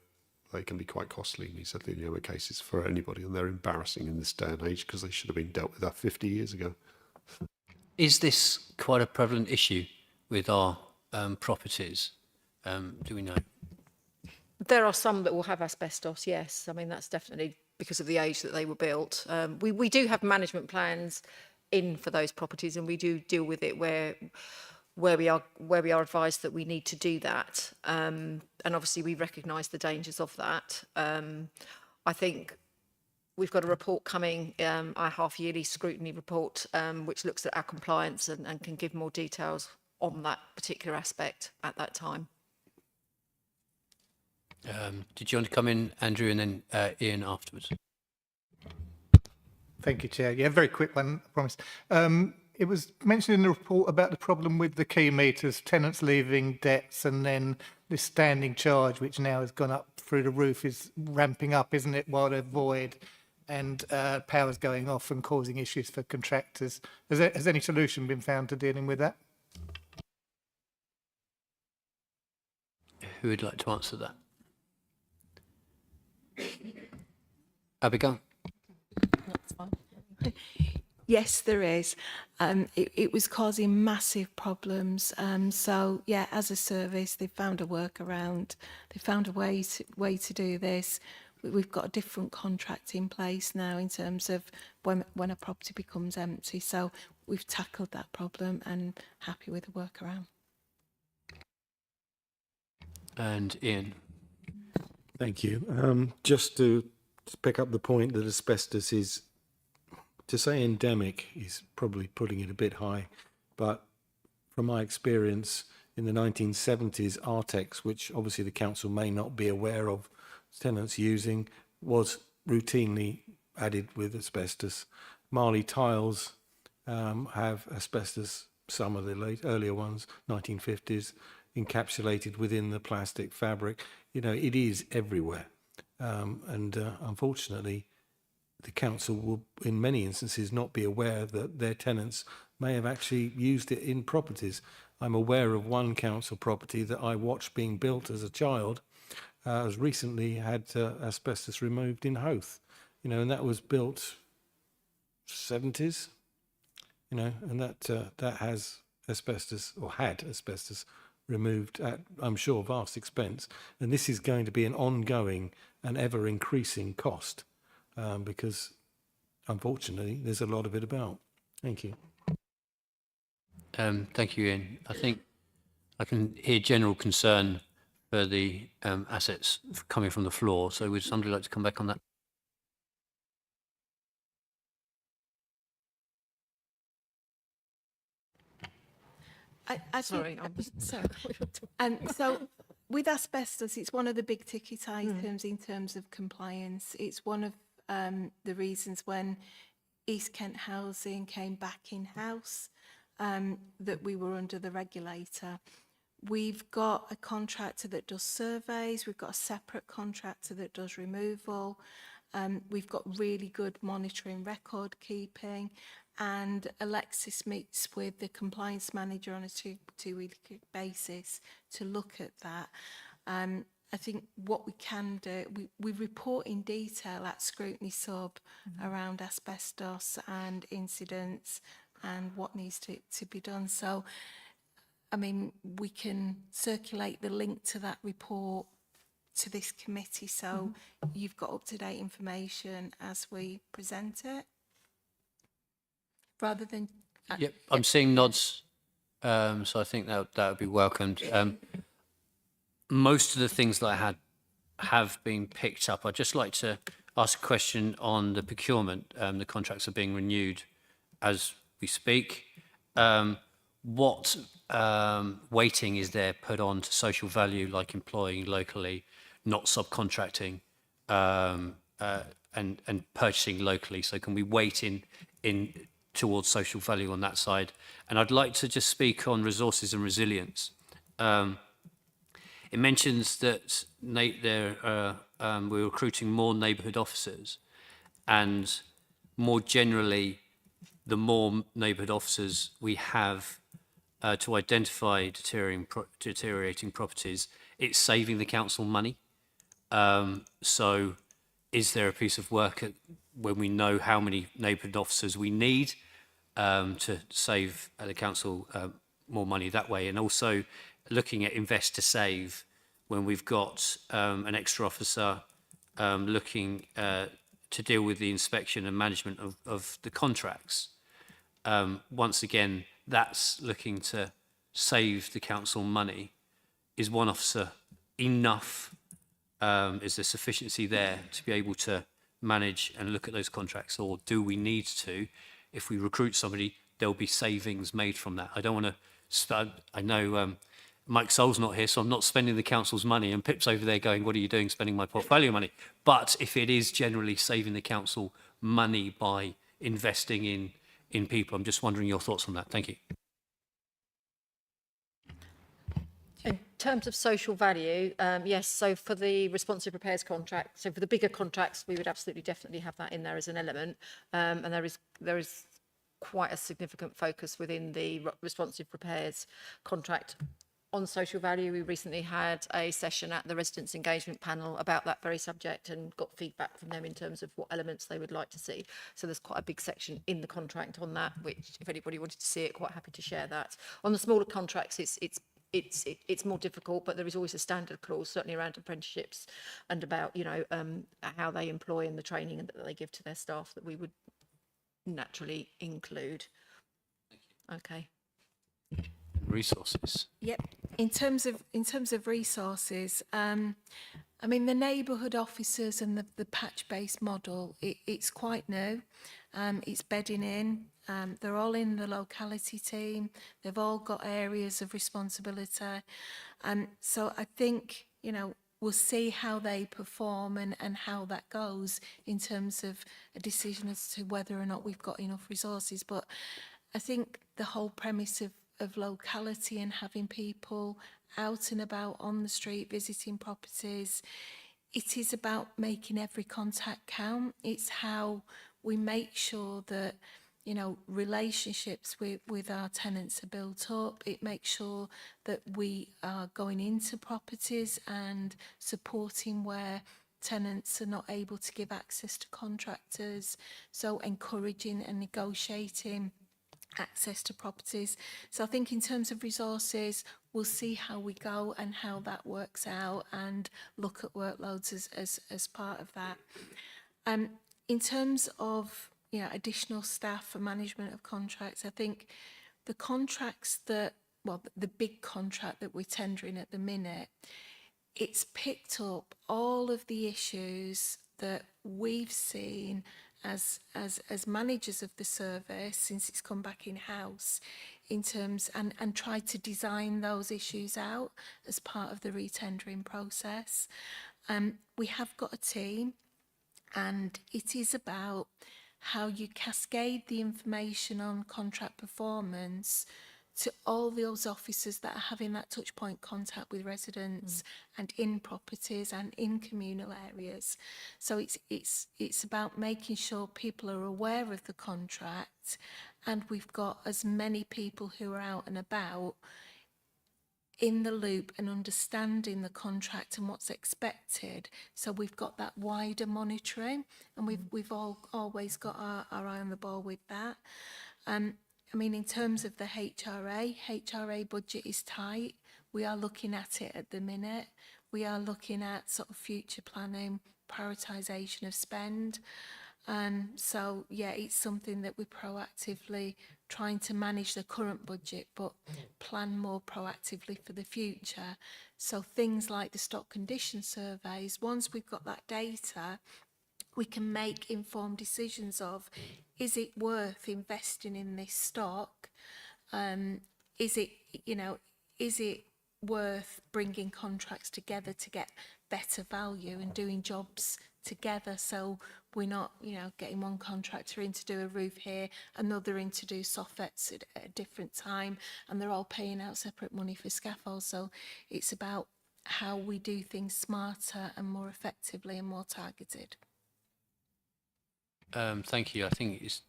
they can be quite costly, mesothelioma cases, for anybody, and they're embarrassing in this day and age because they should have been dealt with that 50 years ago. Is this quite a prevalent issue with our properties? Do we know? There are some that will have asbestos, yes. I mean, that's definitely because of the age that they were built. We do have management plans in for those properties, and we do deal with it where we are advised that we need to do that. And obviously we recognise the dangers of that. I think we've got a report coming, our half-yearly scrutiny report, which looks at our compliance and can give more details on that particular aspect at that time. Did you want to come in, Andrew, and then Ian afterwards? Thank you, Chair. Yeah, very quick one, I promise. it was mentioned in the report about the problem with the key meters, tenants leaving debts, and then this standing charge, which now has gone up through the roof, is ramping up, isn't it, while they're void, and power's going off and causing issues for contractors. Has any solution been found to dealing with that? Who would like to answer that? Abigail? That's fine. Yes, there is. It was causing massive problems. So, yeah, as a service, they found a workaround. They found a way to do this. We've got a different contract in place now in terms of when a property becomes empty. So we've tackled that problem and happy with the workaround. And Ian? Thank you. Just to pick up the point that asbestos is, to say endemic is probably putting it a bit high, but from my experience in the 1970s, Artex, which obviously the council may not be aware of tenants using, was routinely added with asbestos. Marley tiles have asbestos, some of the earlier ones, 1950s, encapsulated within the plastic fabric. You know, it is everywhere. Unfortunately, the council will, in many instances, not be aware that their tenants may have actually used it in properties. I'm aware of one council property that I watched being built as a child, has recently had asbestos removed in Hoath, you know, and that was built 70s, you know, and that has asbestos, or had asbestos removed at, I'm sure, vast expense. And this is going to be an ongoing and ever increasing cost because, unfortunately, there's a lot of it about. Thank you. Thank you, Ian. I think I can hear general concern for the assets coming from the floor. So would somebody like to come back on that? Sorry. So with asbestos, it's one of the big ticket items in terms of compliance. It's one of the reasons when East Kent Housing came back in-house that we were under the regulator. We've got a contractor that does surveys. We've got a separate contractor that does removal. We've got really good monitoring, record keeping, and Alexis meets with the compliance manager on a two-week basis to look at that. I think what we can do, we report in detail at Scrutiny Sub around asbestos and incidents and what needs to be done. So, I mean, we can circulate the link to that report to this committee, so you've got up-to-date information as we present it, rather than... Yep, I'm seeing nods, so I think that would be welcomed. Most of the things that I had have been picked up. I'd just like to ask a question on the procurement. The contracts are being renewed as we speak. What weighting is there put on to social value, like employing locally, not subcontracting, and purchasing locally? So can we weight in towards social value on that side? And I'd like to just speak on resources and resilience. It mentions that we're recruiting more neighbourhood officers, and more generally, the more neighbourhood officers we have to identify deteriorating properties, it's saving the council money. So is there a piece of work when we know how many neighbourhood officers we need to save the council more money that way? And also looking at invest to save, when we've got an extra officer looking to deal with the inspection and management of the contracts. Once again, that's looking to save the council money. Is one officer enough? Is there sufficiency there to be able to manage and look at those contracts, or do we need to, if we recruit somebody, there'll be savings made from that? I don't want to, I know Mike Soul's not here, so I'm not spending the council's money, and Pip's over there going, what are you doing spending my portfolio money? But if it is generally saving the council money by investing in in people. I'm just wondering your thoughts on that. Thank you. In terms of social value, yes, so for the responsive repairs contract, so for the bigger contracts, we would absolutely definitely have that in there as an element. And there is quite a significant focus within the responsive repairs contract on social value. We recently had a session at the residents engagement panel about that very subject and got feedback from them in terms of what elements they would like to see. So there's quite a big section in the contract on that, which if anybody wanted to see it, quite happy to share that. On the smaller contracts, it's more difficult, but there is always a standard clause, certainly around apprenticeships and about, you know, how they employ and the training that they give to their staff that we would naturally include. Okay. Resources. Yep. In terms of resources, I mean, the neighbourhood officers and the patch-based model, it's quite new. It's bedding in. They're all in the locality team. They've all got areas of responsibility. So I think, you know, we'll see how they perform and how that goes in terms of a decision as to whether or not we've got enough resources. But I think the whole premise of locality and having people out and about on the street visiting properties, it is about making every contact count. It's how we make sure that, you know, relationships with our tenants are built up. It makes sure that we are going into properties and supporting where tenants are not able to give access to contractors, so encouraging and negotiating access to properties. So I think in terms of resources, we'll see how we go and how that works out and look at workloads as part of that. In terms of, you know, additional staff for management of contracts, I think the contracts that, well, the big contract that we're tendering at the minute, it's picked up all of the issues that we've seen as managers of the service since it's come back in-house in terms and tried to design those issues out as part of the retendering process. We have got a team, and it is about how you cascade the information on contract performance to all those officers that are having that touch point contact with residents and in properties and in communal areas. So it's about making sure people are aware of the contract, and we've got as many people who are out and about in the loop and understanding the contract and what's expected. So we've got that wider monitoring, and we've always got our eye on the ball with that. I mean, in terms of the HRA budget is tight. We are looking at it at the minute. We are looking at sort of future planning, prioritisation of spend. So, yeah, it's something that we're proactively trying to manage the current budget, but plan more proactively for the future. So things like the stock condition surveys, once we've got that data, we can make informed decisions of, is it worth investing in this stock? Is it worth bringing contracts together to get better value and doing jobs together, so we're not, getting one contractor in to do a roof here, another in to do soffits at a different time, and they're all paying out separate money for scaffolds. So it's about how we do things smarter and more effectively and more targeted. Thank you. I think it's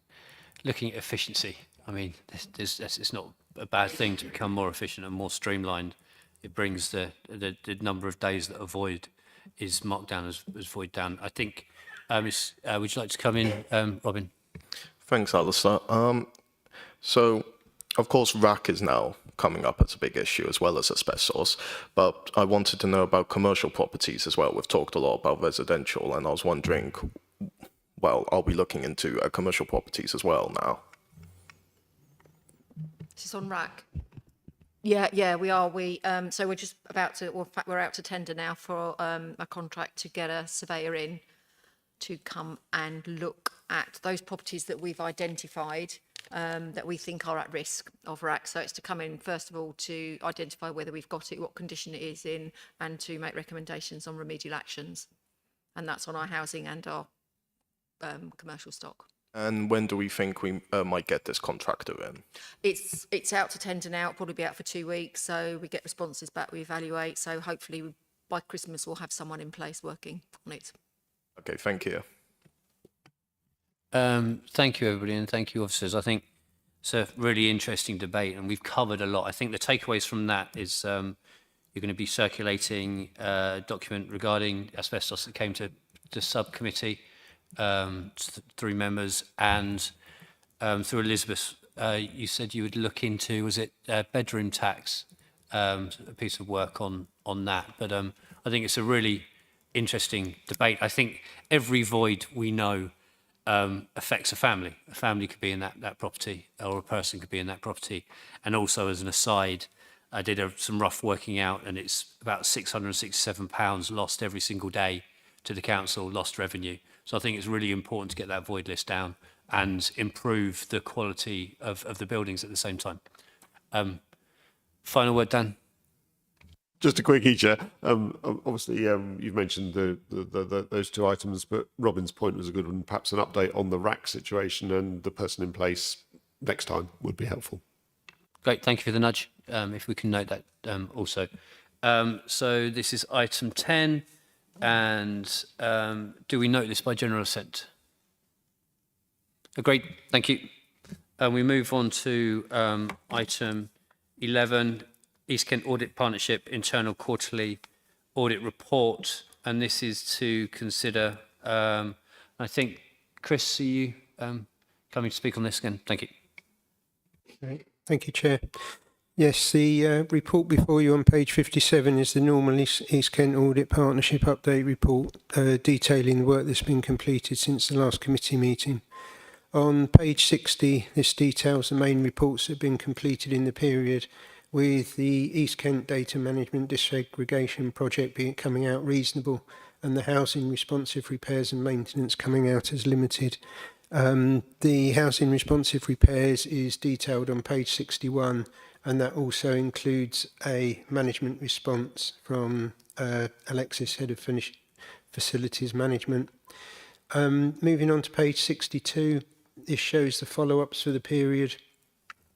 looking at efficiency. I mean, it's not a bad thing to become more efficient and more streamlined. It brings the number of days that a void is marked down as void down. I think, would you like to come in, Robin? Thanks, Alistair. So, of course, RAC is now coming up as a big issue as well as asbestos, but I wanted to know about commercial properties as well. We've talked a lot about residential, and I was wondering, well, are we looking into commercial properties as well now? This is on RAC. Yeah, we are. So we're just about to, well, in fact, we're out to tender now for a contract to get a surveyor in to come and look at those properties that we've identified that we think are at risk of RAC. So it's to come in, first of all, to identify whether we've got it, what condition it is in, and to make recommendations on remedial actions. And that's on our housing and our commercial stock. And when do we think we might get this contractor in? It's out to tender now, probably be out for 2 weeks. So we get responses back, we evaluate. So hopefully by Christmas we'll have someone in place working on it. Okay, thank you. Thank you, everybody, and thank you, officers. I think it's a really interesting debate, and we've covered a lot. I think the takeaways from that is you're going to be circulating a document regarding asbestos that came to the subcommittee through members, and through Elizabeth, you said you would look into, was it bedroom tax, a piece of work on that. But I think it's a really interesting debate. I think every void we know affects a family. A family could be in that property, or a person could be in that property. And also, as an aside, I did some rough working out, and it's about £667 lost every single day to the council, lost revenue. So I think it's really important to get that void list down and improve the quality of the buildings at the same time. Final word, Dan. Just a quickie, Chair. Obviously, you've mentioned those two items, but Robin's point was a good one. Perhaps an update on the rack situation and the person in place next time would be helpful. Great, thank you for the nudge. If we can note that also. So this is item 10, and do we note this by general assent? Great, thank you. We move on to item 11. East Kent Audit Partnership Internal Quarterly Audit Report, and this is to consider, I think, Chris, are you coming to speak on this again? Thank you. Okay. Thank you, Chair. Yes, the report before you on page 57 is the normal East Kent Audit Partnership Update Report, detailing the work that's been completed since the last committee meeting. On page 60, this details the main reports that have been completed in the period, with the East Kent Data Management Disaggregation Project coming out reasonable, and the housing responsive repairs and maintenance coming out as limited. The housing responsive repairs is detailed on page 61, and that also includes a management response from Alexis, Head of Facilities Management. Moving on to page 62, this shows the follow-ups for the period.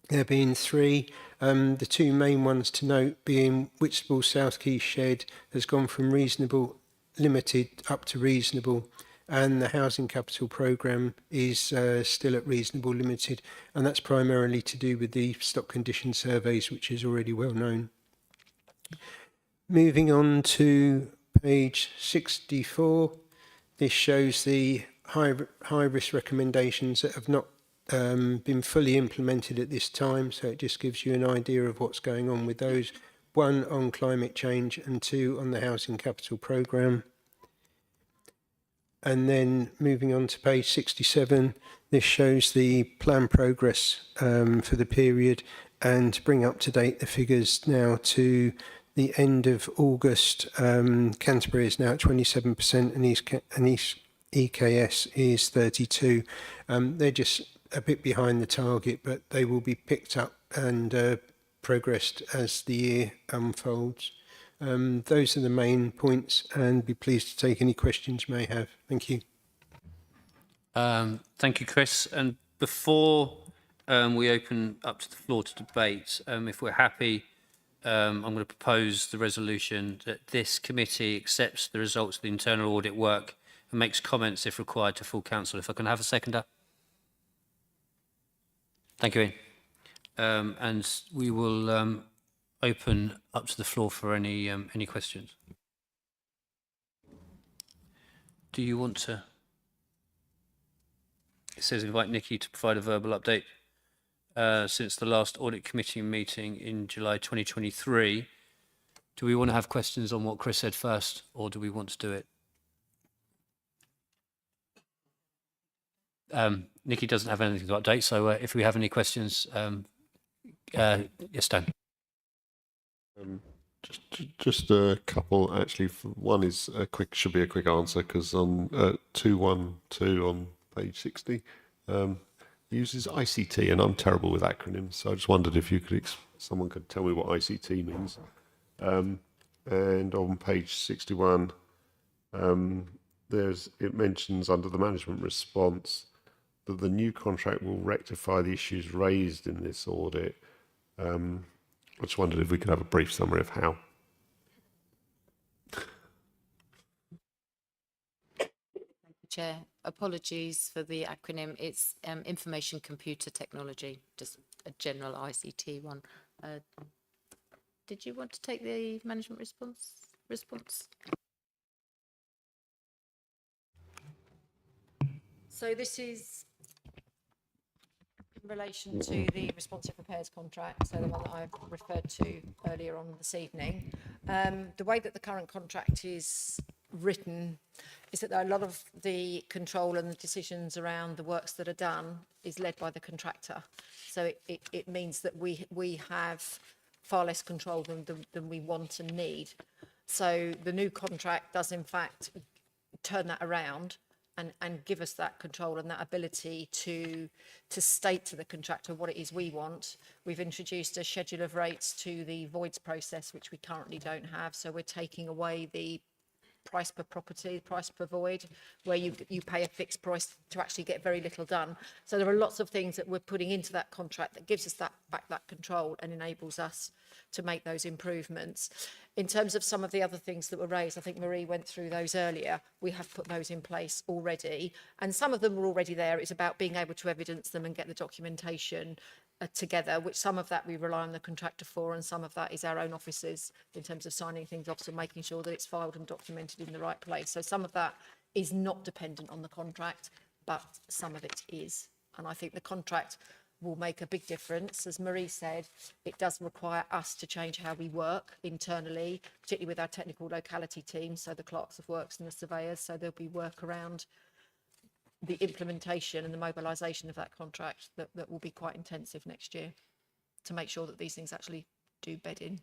There being 3. The 2 main ones to note being Whitstable South Quay Shed has gone from reasonable limited up to reasonable, and the Housing Capital Programme is still at reasonable limited, and that's primarily to do with the stock condition surveys, which is already well known. Moving on to page 64, this shows the high risk recommendations that have not been fully implemented at this time, so it just gives you an idea of what's going on with those. 1 on climate change and 2 on the Housing Capital Programme. And then moving on to page 67, this shows the plan progress for the period, and to bring up to date the figures now to the end of August. Canterbury is now at 27% and East EKS is 32. They're just a bit behind the target, but they will be picked up and progressed as the year unfolds. Those are the main points, and be pleased to take any questions you may have. Thank you. Thank you, Chris. And before we open up to the floor to debate, if we're happy, I'm going to propose the resolution that this committee accepts the results of the internal audit work and makes comments, if required, to full council. If I can have a seconder. Thank you, Ian. And we will open up to the floor for any questions. Do you want to? It says invite Nikki to provide a verbal update since the last audit committee meeting in July 2023. Do we want to have questions on what Chris said first, or do we want to do it? Nikki doesn't have anything to update, so if we have any questions, yes, Dan. Just a couple, actually. One is should be a quick answer, because on 212 on page 60 uses ICT, and I'm terrible with acronyms, so I just wondered if someone could tell me what ICT means. And on page 61, it mentions under the management response that the new contract will rectify the issues raised in this audit. I just wondered if we could have a brief summary of how. Chair, apologies for the acronym. It's Information Computer Technology, just a general ICT one. Did you want to take the management response? So this is in relation to the responsive repairs contract, so the one that I've referred to earlier on this evening. The way that the current contract is written is that a lot of the control and the decisions around the works that are done is led by the contractor. So it means that we have far less control than we want and need. So the new contract does in fact turn that around and give us that control and that ability to state to the contractor what it is we want. We've introduced a schedule of rates to the voids process, which we currently don't have. So we're taking away the price per property, price per void, where you pay a fixed price to actually get very little done. So there are lots of things that we're putting into that contract that gives us that control and enables us to make those improvements. In terms of some of the other things that were raised, I think Marie went through those earlier. We have put those in place already, and some of them were already there. It's about being able to evidence them and get the documentation together, which some of that we rely on the contractor for, and some of that is our own officers in terms of signing things off and making sure that it's filed and documented in the right place. So some of that is not dependent on the contract, but some of it is. And I think the contract will make a big difference. As Marie said, it does require us to change how we work internally, particularly with our technical locality team, so the clerks of works and the surveyors. So there'll be work around the implementation and the mobilisation of that contract that will be quite intensive next year to make sure that these things actually do bed in.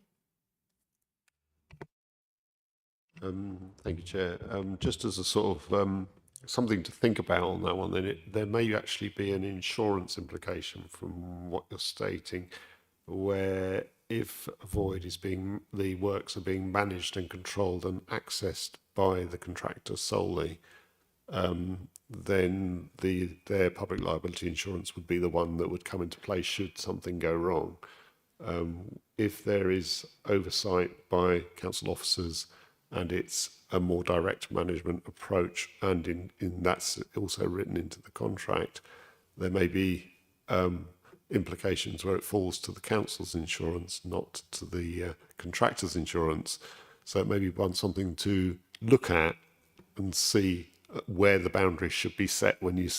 Thank you, Chair. Just as a sort of something to think about on that one, then there may actually be an insurance implication from what you're stating, where if a void is the works are being managed and controlled and accessed by the contractor solely, then their public liability insurance would be the one that would come into play should something go wrong. If there is oversight by council officers and it's a more direct management approach, and in that's also written into the contract, there may be implications where it falls to the council's insurance, not to the contractor's insurance. So it may be something to look at and see where the boundaries should be set when you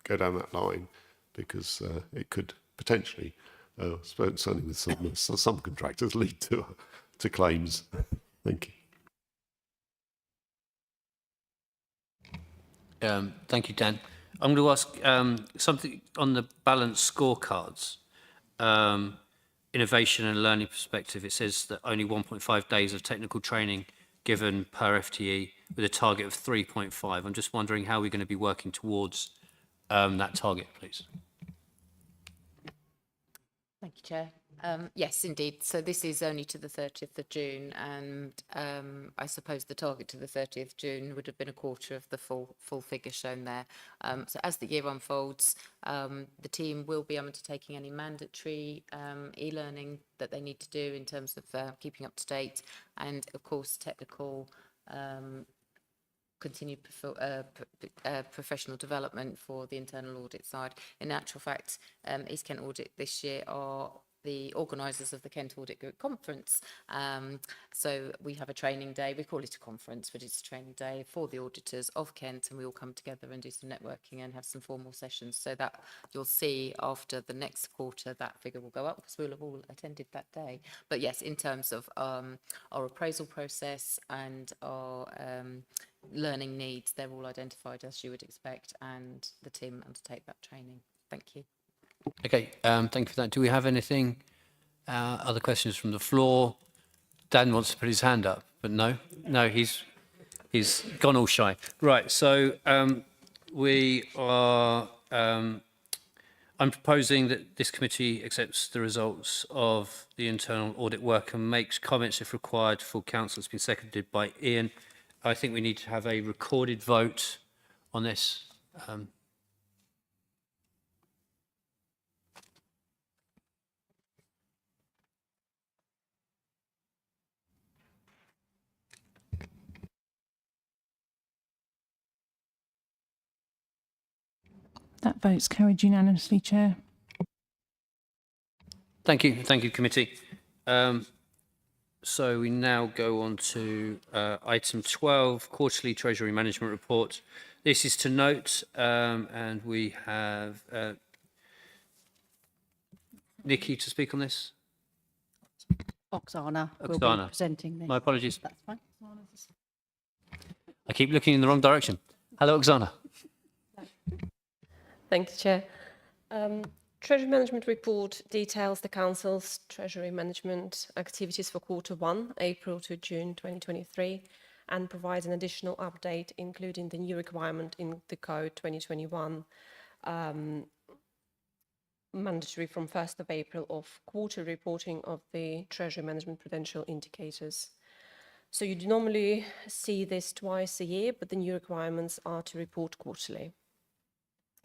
go down that line, because it could potentially, certainly with some contractors, lead to claims. Thank you. Thank you, Dan. I'm going to ask something on the balance scorecards. Innovation and learning perspective, it says that only 1.5 days of technical training given per FTE with a target of 3.5. I'm just wondering how we're going to be working towards that target, please. Thank you, Chair. Yes, indeed. So this is only to the 30th of June, and I suppose the target to the 30th of June would have been a quarter of the full figure shown there. So as the year unfolds, the team will be undertaking any mandatory e-learning that they need to do in terms of keeping up to date, and of course technical continued professional development for the internal audit side. In actual fact, East Kent Audit this year are the organisers of the Kent Audit Group Conference. So we have a training day. We call it a conference, but it's a training day for the auditors of Kent, and we all come together and do some networking and have some formal sessions. So that you'll see after the next quarter, that figure will go up because we'll have all attended that day. But yes, in terms of our appraisal process and our learning needs, they're all identified as you would expect, and the team undertake that training. Thank you. Okay, thank you for that. Do we have anything, other questions from the floor? Dan wants to put his hand up, but no, he's gone all shy. Right, so we are, I'm proposing that this committee accepts the results of the internal audit work and makes comments if required. Full council has been seconded by Ian. I think we need to have a recorded vote on this. That vote's carried unanimously, Chair. Thank you, committee. So we now go on to item 12, quarterly Treasury Management Report. This is to note, and we have Nikki to speak on this. Oksana will be Oksana. presenting this. My apologies. That's fine. I keep looking in the wrong direction. Hello, Oksana. Thank you, Chair. Treasury Management Report details the Council's Treasury Management activities for Q1, April to June 2023, and provides an additional update, including the new requirement in the Code 2021, mandatory from 1st of April of quarter reporting of the Treasury Management Prudential Indicators. So you do normally see this twice a year, but the new requirements are to report quarterly.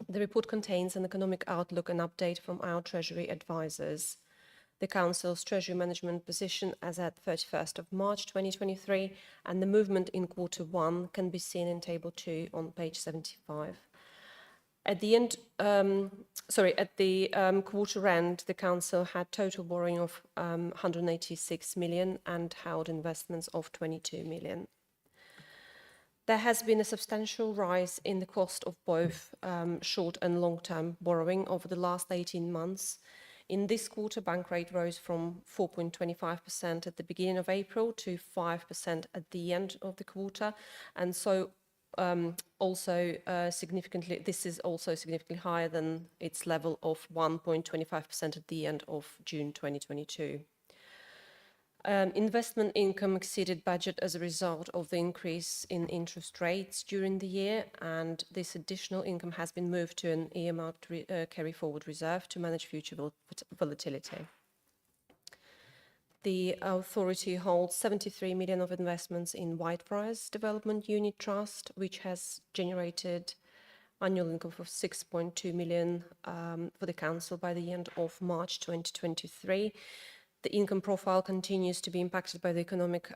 The report contains an economic outlook and update from our Treasury advisors. The Council's Treasury Management position as at 31st of March 2023 and the movement in Q1 can be seen in Table 2 on page 75. At the end, quarter end, the Council had total borrowing of 186 million and held investments of 22 million. There has been a substantial rise in the cost of both short and long-term borrowing over the last 18 months. In this quarter, bank rate rose from 4.25% at the beginning of April to 5% at the end of the quarter. And so this is also significantly higher than its level of 1.25% at the end of June 2022. Investment income exceeded budget as a result of the increase in interest rates during the year, and this additional income has been moved to an earmarked carry-forward reserve to manage future volatility. The authority holds 73 million of investments in Whitefriars Development Unit Trust, which has generated annual income of 6.2 million for the Council by the end of March 2023. The income profile continues to be impacted by the economic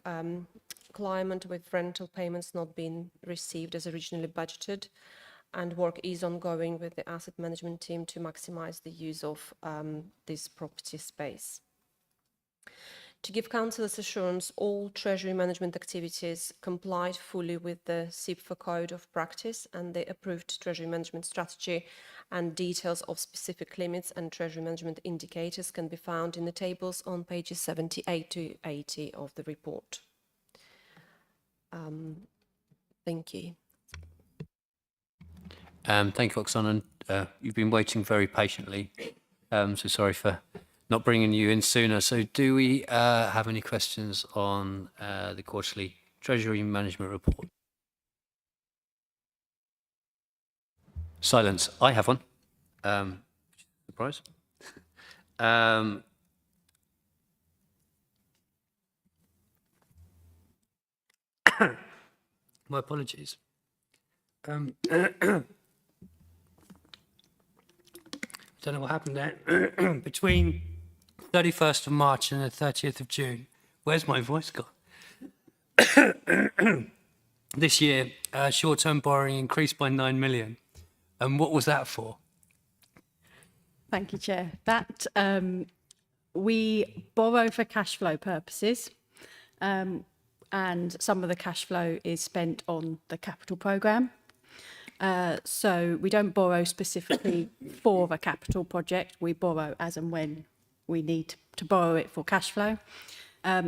climate, with rental payments not being received as originally budgeted, and work is ongoing with the asset management team to maximize the use of this property space. To give Councillors assurance, all Treasury Management activities complied fully with the CIPFA Code of Practice and the approved Treasury Management Strategy, and details of specific limits and Treasury Management indicators can be found in the tables on pages 78 to 80 of the report. Thank you. Thank you, Oksana. You've been waiting very patiently, so sorry for not bringing you in sooner. So do we have any questions on the quarterly Treasury Management Report? Silence. I have one. Surprise. My apologies. Don't know what happened there. Between 31st of March and the 30th of June, where's my voice gone? This year, short-term borrowing increased by 9 million. And what was that for? Thank you, Chair. That we borrow for cash flow purposes, and some of the cash flow is spent on the capital programme. So we don't borrow specifically for a capital project. We borrow as and when we need to borrow it for cash flow.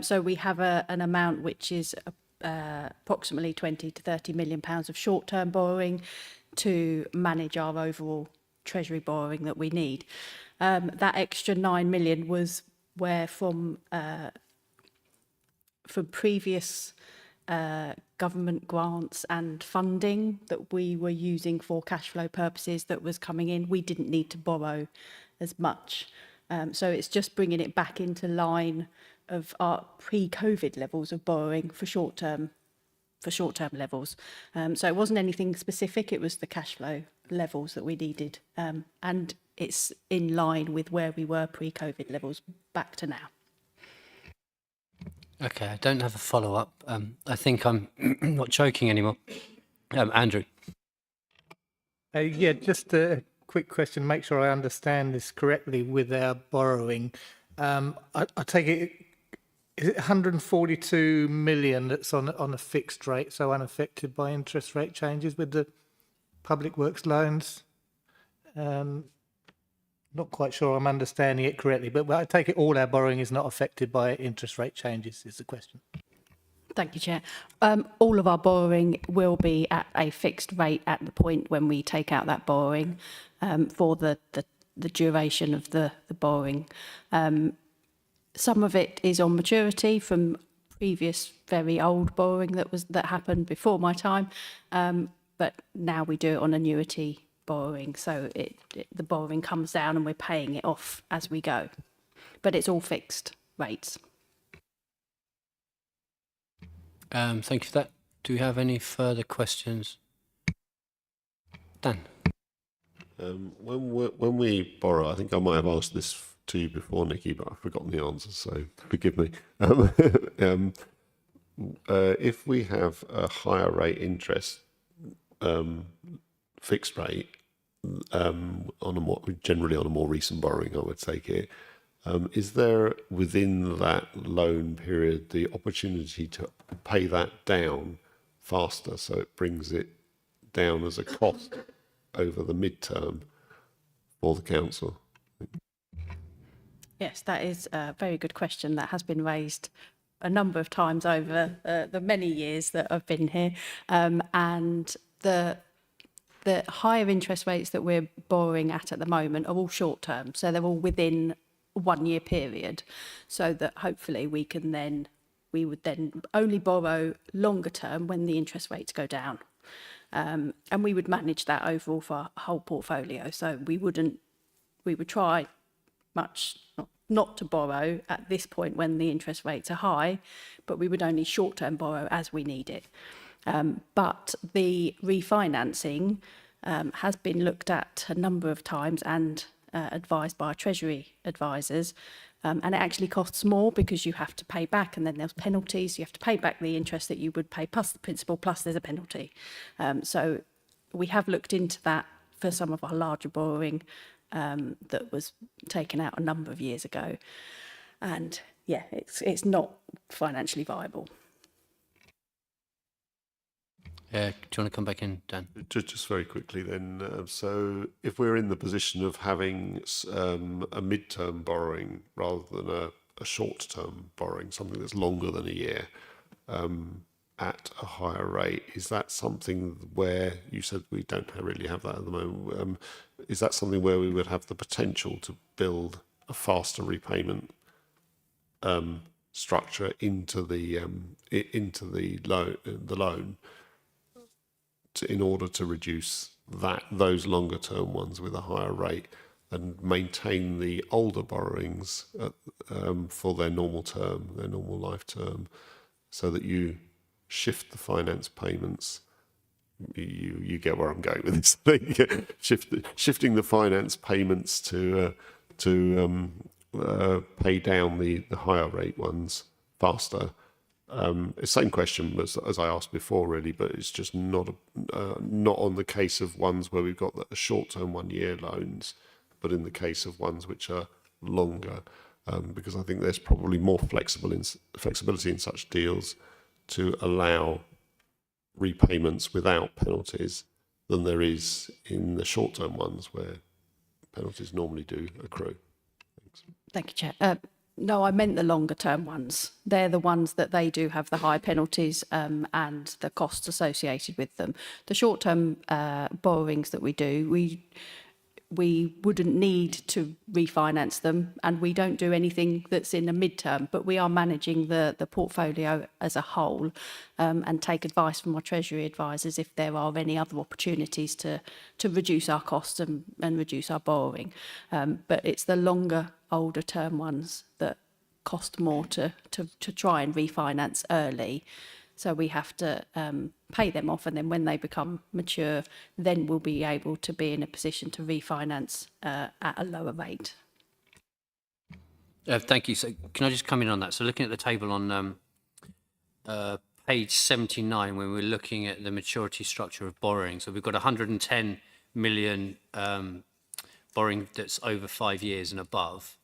So we have an amount which is approximately 20 to 30 million pounds of short-term borrowing to manage our overall Treasury borrowing that we need. That extra 9 million was where from previous government grants and funding that we were using for cash flow purposes that was coming in. We didn't need to borrow as much. So it's just bringing it back into line of our pre-COVID levels of borrowing for short-term levels. So it wasn't anything specific, it was the cash flow levels that we needed. And it's in line with where we were pre-COVID levels back to now. Okay, I don't have a follow-up. I think I'm not joking anymore. Andrew. Yeah, just a quick question, make sure I understand this correctly with our borrowing. I take it, is it 142 million that's on a fixed rate, so unaffected by interest rate changes with the public works loans? Not quite sure I'm understanding it correctly, but I take it all our borrowing is not affected by interest rate changes, is the question. Thank you, Chair. All of our borrowing will be at a fixed rate at the point when we take out that borrowing for the duration of the borrowing. Some of it is on maturity from previous very old borrowing that happened before my time, but now we do it on annuity borrowing, so the borrowing comes down and we're paying it off as we go, but it's all fixed rates. Thank you for that. Do we have any further questions? Dan. When we borrow, I think I might have asked this to you before, Nikki, but I've forgotten the answer, so forgive me. If we have a higher rate interest, fixed rate, generally on a more recent borrowing, I would take it. Is there within that loan period the opportunity to pay that down faster, so it brings it down as a cost over the midterm for the council? Yes, that is a very good question that has been raised a number of times over the many years that I've been here, and the higher interest rates that we're borrowing at the moment are all short term, so they're all within 1 year period, so that hopefully we would then only borrow longer term when the interest rates go down, and we would manage that overall for our whole portfolio. So we would try much not to borrow at this point when the interest rates are high, but we would only short term borrow as we need it. But the refinancing has been looked at a number of times and advised by our Treasury advisors, and it actually costs more because you have to pay back, and then there's penalties. You have to pay back the interest that you would pay plus the principal, plus there's a penalty. So we have looked into that for some of our larger borrowing that was taken out a number of years ago, and yeah, it's not financially viable. Do you want to come back in, Dan? Just very quickly then. So if we're in the position of having a midterm borrowing rather than a short-term borrowing, something that's longer than a year, at a higher rate, is that something where you said we don't really have that at the moment? Is that something where we would have the potential to build a faster repayment structure into the loan? In order to reduce those longer term ones with a higher rate and maintain the older borrowings for their normal term, their normal life term, so that you shift the finance payments. You get where I'm going with this thing. Shifting the finance payments to pay down the higher rate ones faster. Same question as I asked before, really, but it's just not on the case of ones where we've got the short-term 1 year loans, but in the case of ones which are longer, because I think there's probably more flexibility in such deals to allow repayments without penalties than there is in the short-term ones where penalties normally do accrue. Thanks. Thank you, Chair. No, I meant the longer term ones. They're the ones that they do have the high penalties and the costs associated with them. The short term borrowings that we do, we wouldn't need to refinance them, and we don't do anything that's in the midterm, but we are managing the portfolio as a whole, and take advice from our Treasury advisors if there are any other opportunities to reduce our costs and reduce our borrowing. But it's the longer, older term ones that cost more to try and refinance early. So we have to pay them off, and then when they become mature, then we'll be able to be in a position to refinance at a lower rate. Thank you. So can I just come in on that? So looking at the table on page 79, when we're looking at the maturity structure of borrowing, so we've got 110 million borrowing that's over 5 years and above.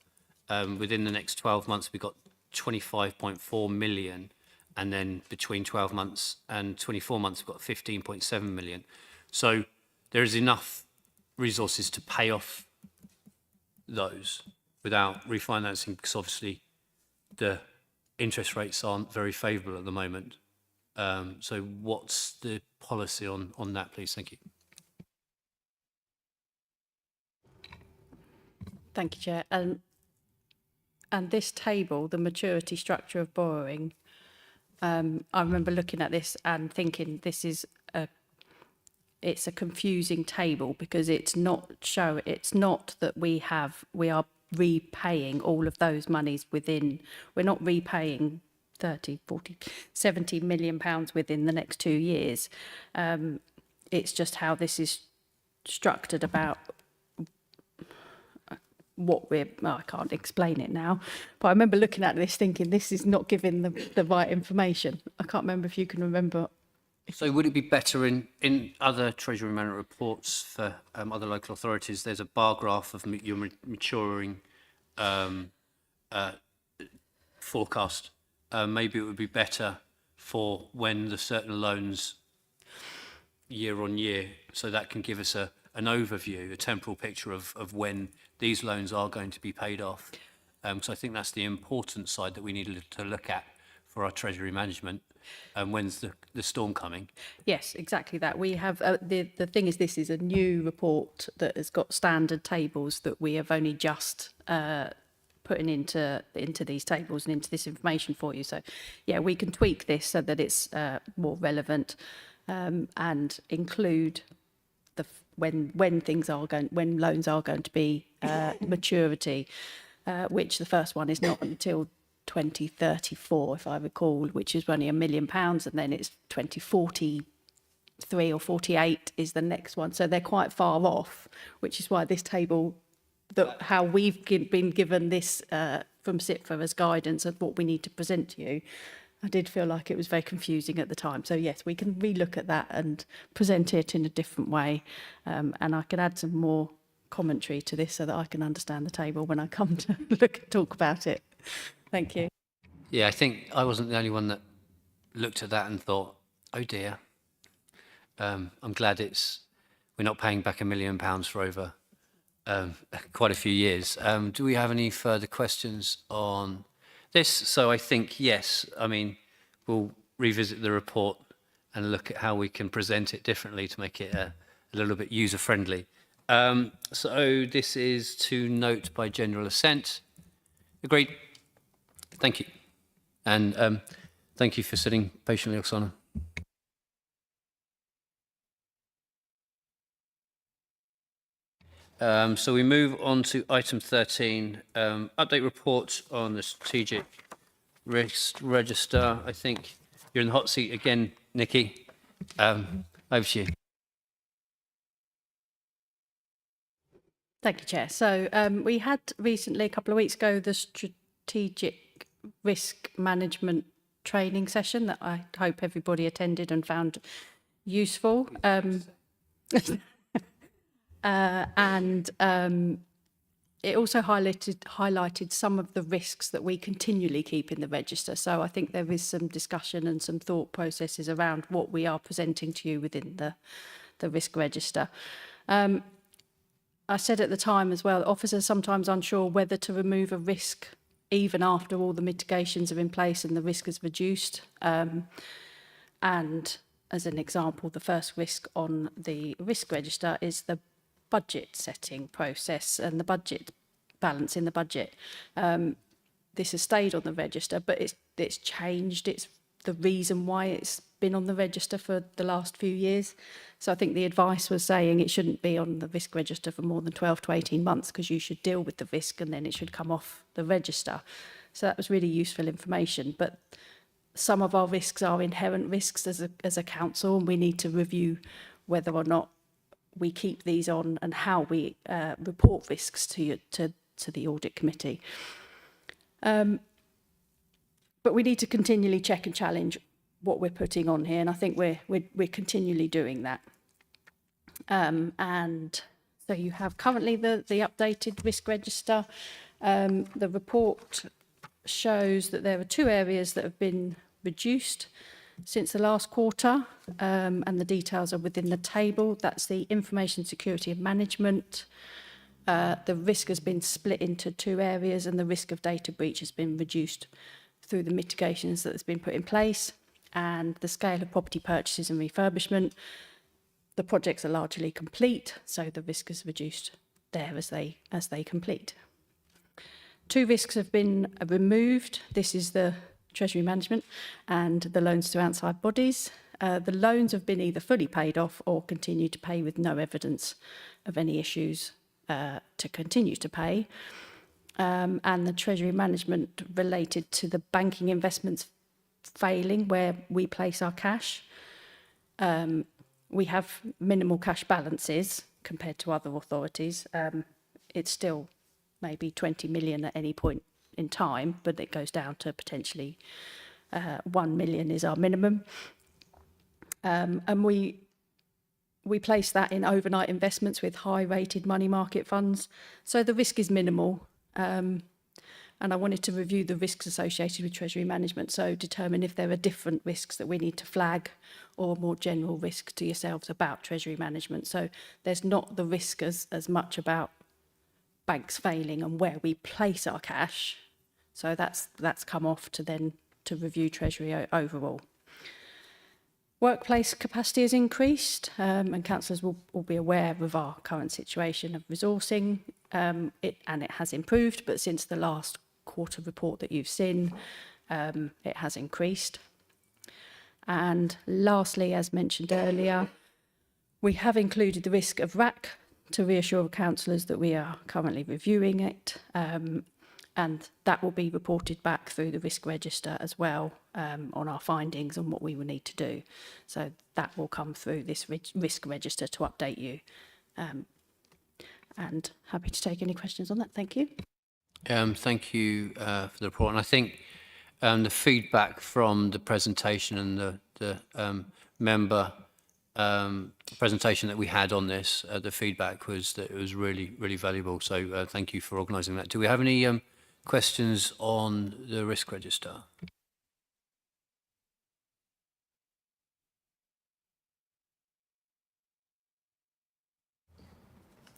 Within the next 12 months, we've got 25.4 million. And then between 12 months and 24 months, we've got 15.7 million. So there is enough resources to pay off those without refinancing, because obviously the interest rates aren't very favourable at the moment. So what's the policy on that, please? Thank you. Thank you, Chair. And this table, the maturity structure of borrowing, I remember looking at this and thinking it's a confusing table, because it's not that we are repaying all of those monies within, we're not repaying 30, 40, 70 million pounds within the next 2 years. It's just how this is structured about what I can't explain it now, but I remember looking at this thinking this is not giving the right information. I can't remember if you can remember. So would it be better in other Treasury Management reports for other local authorities, there's a bar graph of your maturing forecast. Maybe it would be better for when the certain loans year on year, so that can give us an overview, a temporal picture of when these loans are going to be paid off. So I think that's the important side that we need to look at for our Treasury Management. When's the storm coming? Yes, exactly that. We have the thing is, this is a new report that has got standard tables that we have only just putting into these tables and into this information for you. So yeah, we can tweak this so that it's more relevant and include when loans are going to be maturity, which the first one is not until 2034, if I recall, which is only £1 million, and then it's 2043 or 48 is the next one. So they're quite far off, which is why this table, how we've been given this from SIPFA as guidance of what we need to present to you, I did feel like it was very confusing at the time. So yes, we can relook at that and present it in a different way, and I can add some more commentary to this so that I can understand the table when I come to talk about it. Thank you. Yeah, I think I wasn't the only one that looked at that and thought, oh dear. I'm glad we're not paying back £1 million for over quite a few years. Do we have any further questions on this? So I think, yes, I mean, we'll revisit the report and look at how we can present it differently to make it a little bit user-friendly. So this is to note by general assent. Agreed. Thank you. And thank you for sitting patiently, Oksana. So we move on to item 13, update report on the strategic risk register. I think you're in the hot seat again, Nikki. Over to you. Thank you, Chair. So we had recently, a couple of weeks ago, the strategic risk management training session that I hope everybody attended and found useful. And it also highlighted some of the risks that we continually keep in the register. So I think there is some discussion and some thought processes around what we are presenting to you within the risk register. I said at the time as well, officers are sometimes unsure whether to remove a risk even after all the mitigations are in place and the risk is reduced. And as an example, the first risk on the risk register is the budget setting process and the budget balance in the budget. This has stayed on the register, but it's changed. It's the reason why it's been on the register for the last few years. So I think the advice was saying it shouldn't be on the risk register for more than 12 to 18 months because you should deal with the risk and then it should come off the register. So that was really useful information. But some of our risks are inherent risks as a council, and we need to review whether or not we keep these on and how we report risks to the Audit Committee. But we need to continually check and challenge what we're putting on here, and I think we're continually doing that. And So you have currently the updated risk register. The report shows that there are 2 areas that have been reduced since the last quarter, and the details are within the table. That's the information security and management. The risk has been split into 2 areas, and the risk of data breach has been reduced through the mitigations that has been put in place, and the scale of property purchases and refurbishment. The projects are largely complete, so the risk is reduced there as they complete. 2 risks have been removed. This is the Treasury management and the loans to outside bodies. The loans have been either fully paid off or continue to pay with no evidence of any issues to continue to pay. And the Treasury management related to the banking investments failing where we place our cash. We have minimal cash balances compared to other authorities. It's still maybe 20 million at any point in time, but it goes down to potentially 1 million is our minimum. And we place that in overnight investments with high-rated money market funds. So the risk is minimal. And I wanted to review the risks associated with Treasury management, so determine if there are different risks that we need to flag or more general risks to yourselves about Treasury management. So there's not the risk as much about banks failing and where we place our cash. So that's come off to review Treasury overall. Workplace capacity has increased, and councillors will be aware of our current situation of resourcing. It has improved, but since the last quarter report that you've seen, it has increased. And lastly, as mentioned earlier, we have included the risk of RAC to reassure councillors that we are currently reviewing it, and that will be reported back through the risk register as well, on our findings and what we will need to do. So that will come through this risk register to update you. And happy to take any questions on that. Thank you. Thank you for the report. And I think the feedback from the presentation and the member presentation that we had on this, the feedback was that it was really, really valuable. So thank you for organising that. Do we have any questions on the risk register?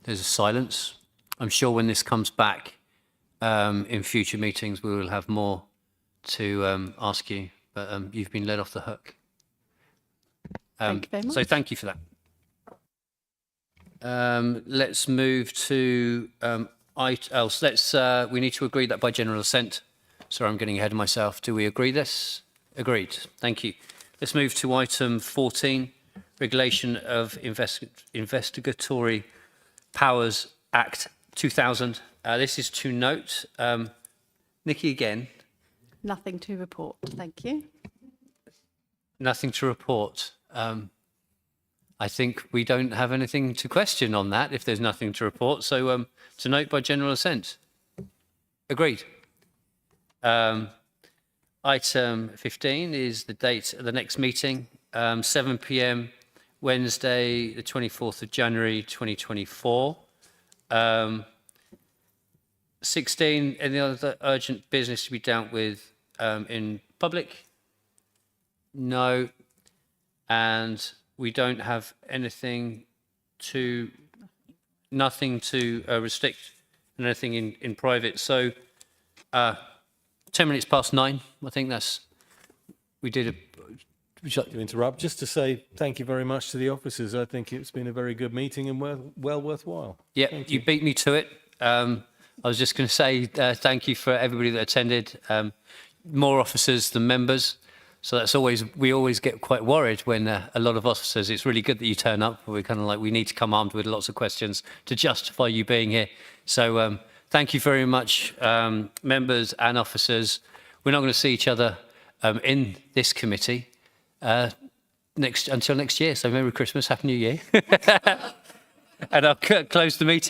There's a silence. I'm sure when this comes back in future meetings, we will have more to ask you, but you've been let off the hook. Thank you very much. So thank you for that. Let's move to we need to agree that by general assent. Sorry, I'm getting ahead of myself. Do we agree this? Agreed. Thank you. Let's move to item 14, Regulation of Investigatory Powers Act 2000. This is to note. Nikki again. Nothing to report. Thank you. Nothing to report. I think we don't have anything to question on that if there's nothing to report. So to note by general assent. Agreed. Item 15 is the date of the next meeting, 7 p.m. Wednesday, the 24th of January, 2024. 16, any other urgent business to be dealt with in public? No. And we don't have nothing to restrict and anything in private. So 10 minutes past 9, I think we did Would you like to interrupt? Just to say thank you very much to the officers. I think it's been a very good meeting and well worthwhile. Yeah, you beat me to it. I was just going to say thank you for everybody that attended. More officers than members. So that's we always get quite worried when a lot of officers, it's really good that you turn up, but we're kind of like, we need to come armed with lots of questions to justify you being here. So thank you very much, members and officers. We're not going to see each other in this committee until next year. So Merry Christmas, Happy New Year. And I'll close the meeting.